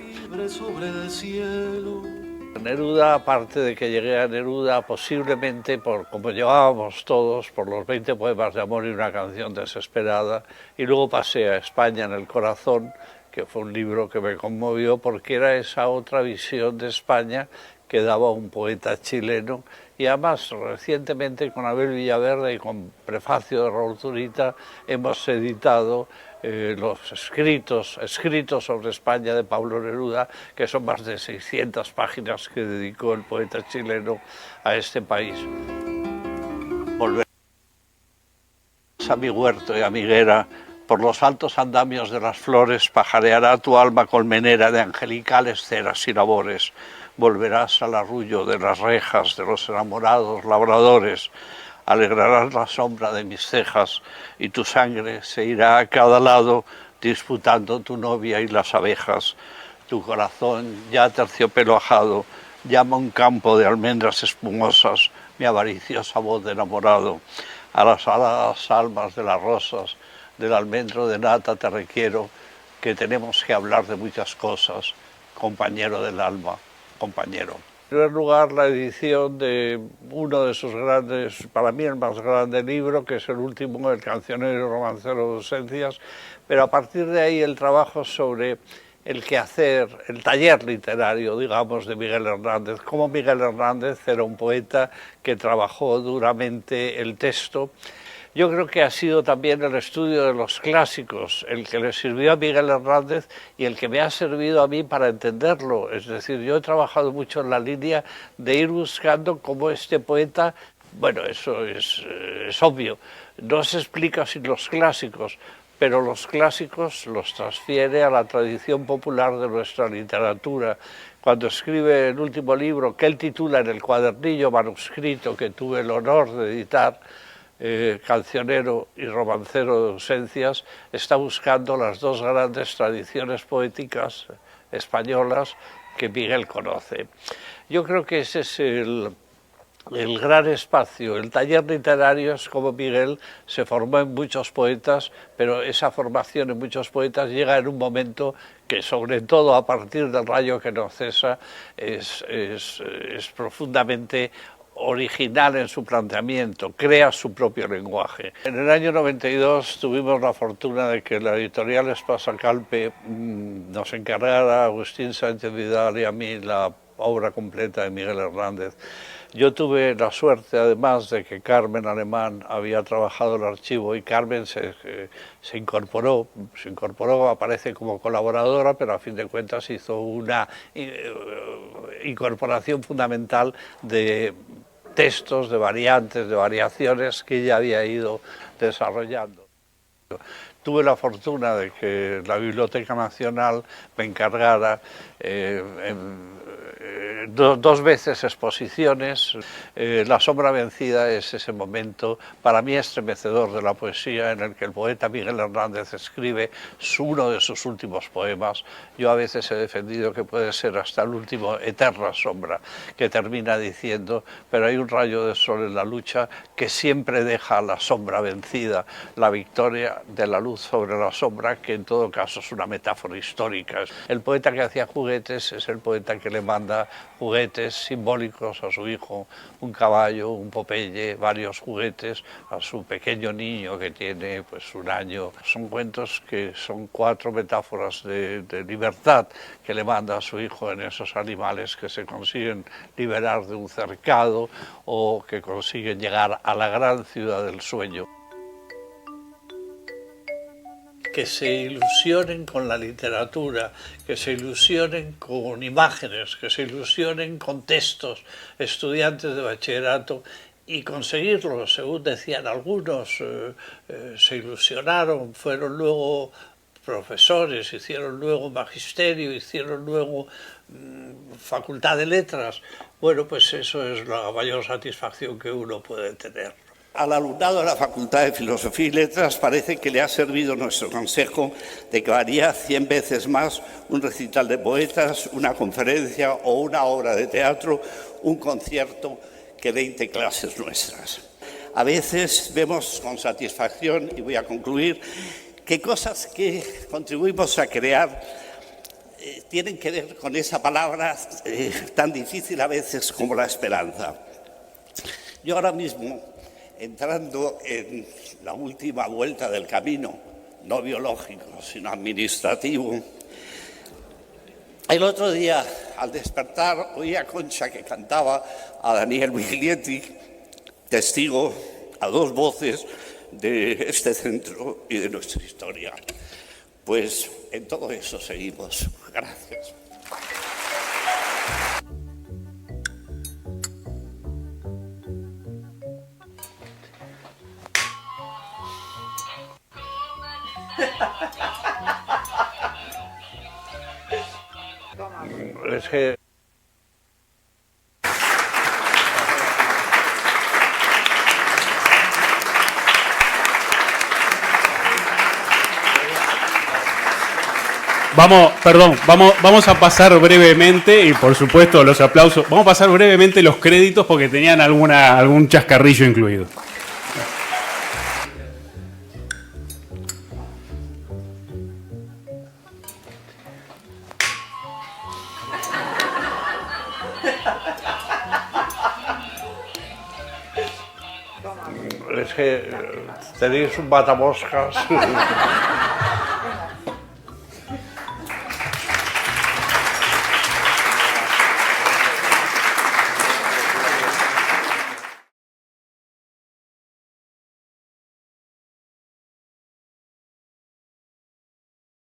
Neruda, aparte de que llegué a Neruda, posiblemente como llevábamos todos, por los 20 poemas de amor y una canción desesperada, y luego pasé a España en el corazón, que fue un libro que me conmovió porque era esa otra visión de España que daba un poeta chileno, y además recientemente con Abel Villaverde y con prefacio de Raúl Zurita hemos editado los escritos sobre España de Pablo Neruda, que son más de 600 páginas que dedicó el poeta chileno a este país. Volver a mi huerto y a mi higuera, por los altos andamios de las flores pajareará tu alma colmenera de angelicales ceras y labores. Volverás al arrullo de las rejas de los enamorados labradores, alegrarás la sombra de mis cejas y tu sangre se irá a cada lado disputando tu novia y las abejas. Tu corazón ya terciopelo ajado llama un campo de almendras espumosas mi avariciosa voz de enamorado. A las aladas almas de las rosas, del almendro de nata te requiero, que tenemos que hablar de muchas cosas, compañero del alma, compañero. En primer lugar, la edición de uno de sus grandes, para mí el más grande libro, que es el último, El cancionero y romancero de ausencias, pero a partir de ahí el trabajo sobre el quehacer, el taller literario, digamos, de Miguel Hernández. Como Miguel Hernández era un poeta que trabajó duramente el texto. Yo creo que ha sido también el estudio de los clásicos el que le sirvió a Miguel Hernández y el que me ha servido a mí para entenderlo. Es decir, yo he trabajado mucho en la línea de ir buscando cómo este poeta, bueno, eso es obvio, no se explica sin los clásicos, pero los clásicos los transfiere a la tradición popular de nuestra literatura. Cuando escribe el último libro, que él titula en el cuadernillo manuscrito que tuve el honor de editar, Cancionero y romancero de ausencias, está buscando las 2 grandes tradiciones poéticas españolas que Miguel conoce. Yo creo que ese es el gran espacio. El taller literario es como Miguel se formó en muchos poetas, pero esa formación en muchos poetas llega en un momento que, sobre todo a partir del rayo que no cesa, es profundamente original en su planteamiento, crea su propio lenguaje. En el año 92 tuvimos la fortuna de que la editorial Espasa Calpe nos encargara a Agustín Sánchez Vidal y a mí la obra completa de Miguel Hernández. Yo tuve la suerte, además, de que Carmen Alemán había trabajado el archivo y Carmen se incorporó, aparece como colaboradora, pero a fin de cuentas hizo una incorporación fundamental de textos, de variantes, de variaciones que ella había ido desarrollando. Tuve la fortuna de que la Biblioteca Nacional me encargara dos veces exposiciones. La sombra vencida es ese momento para mí estremecedor de la poesía en el que el poeta Miguel Hernández escribe uno de sus últimos poemas. Yo a veces he defendido que puede ser hasta el último, Eterna sombra, que termina diciendo: pero hay un rayo de sol en la lucha que siempre deja la sombra vencida, la victoria de la luz sobre la sombra, que en todo caso es una metáfora histórica. El poeta que hacía juguetes es el poeta que le manda juguetes simbólicos a su hijo, un caballo, un Popeye, varios juguetes a su pequeño niño que tiene pues 1 año. Son cuentos que son 4 metáforas de libertad que le manda a su hijo en esos animales que se consiguen liberar de un cercado o que consiguen llegar a la gran ciudad del sueño. Que se ilusionen con la literatura, que se ilusionen con imágenes, que se ilusionen con textos, estudiantes de bachillerato, y conseguirlo, según decían algunos, se ilusionaron, fueron luego profesores, hicieron luego magisterio, hicieron luego facultad de letras. Bueno, pues eso es la mayor satisfacción que uno puede tener. Al alumnado de la Facultad de Filosofía y Letras parece que le ha servido nuestro consejo de que varía 100 veces más un recital de poetas, una conferencia o una obra de teatro, un concierto, que 20 clases nuestras. A veces vemos con satisfacción, y voy a concluir, que cosas que contribuimos a crear tienen que ver con esa palabra tan difícil a veces como la esperanza. Yo ahora mismo, entrando en la última vuelta del camino, no biológico, sino administrativo, el otro día, al despertar, oí a Concha que cantaba a Daniel Miglietti, testigo a 2 voces de este centro y de nuestra historia. Pues en todo eso seguimos. Gracias. Es que vamos a pasar brevemente, y por supuesto los aplausos, vamos a pasar brevemente los créditos porque tenían algún chascarrillo incluido. Es que tenéis un matamoscas.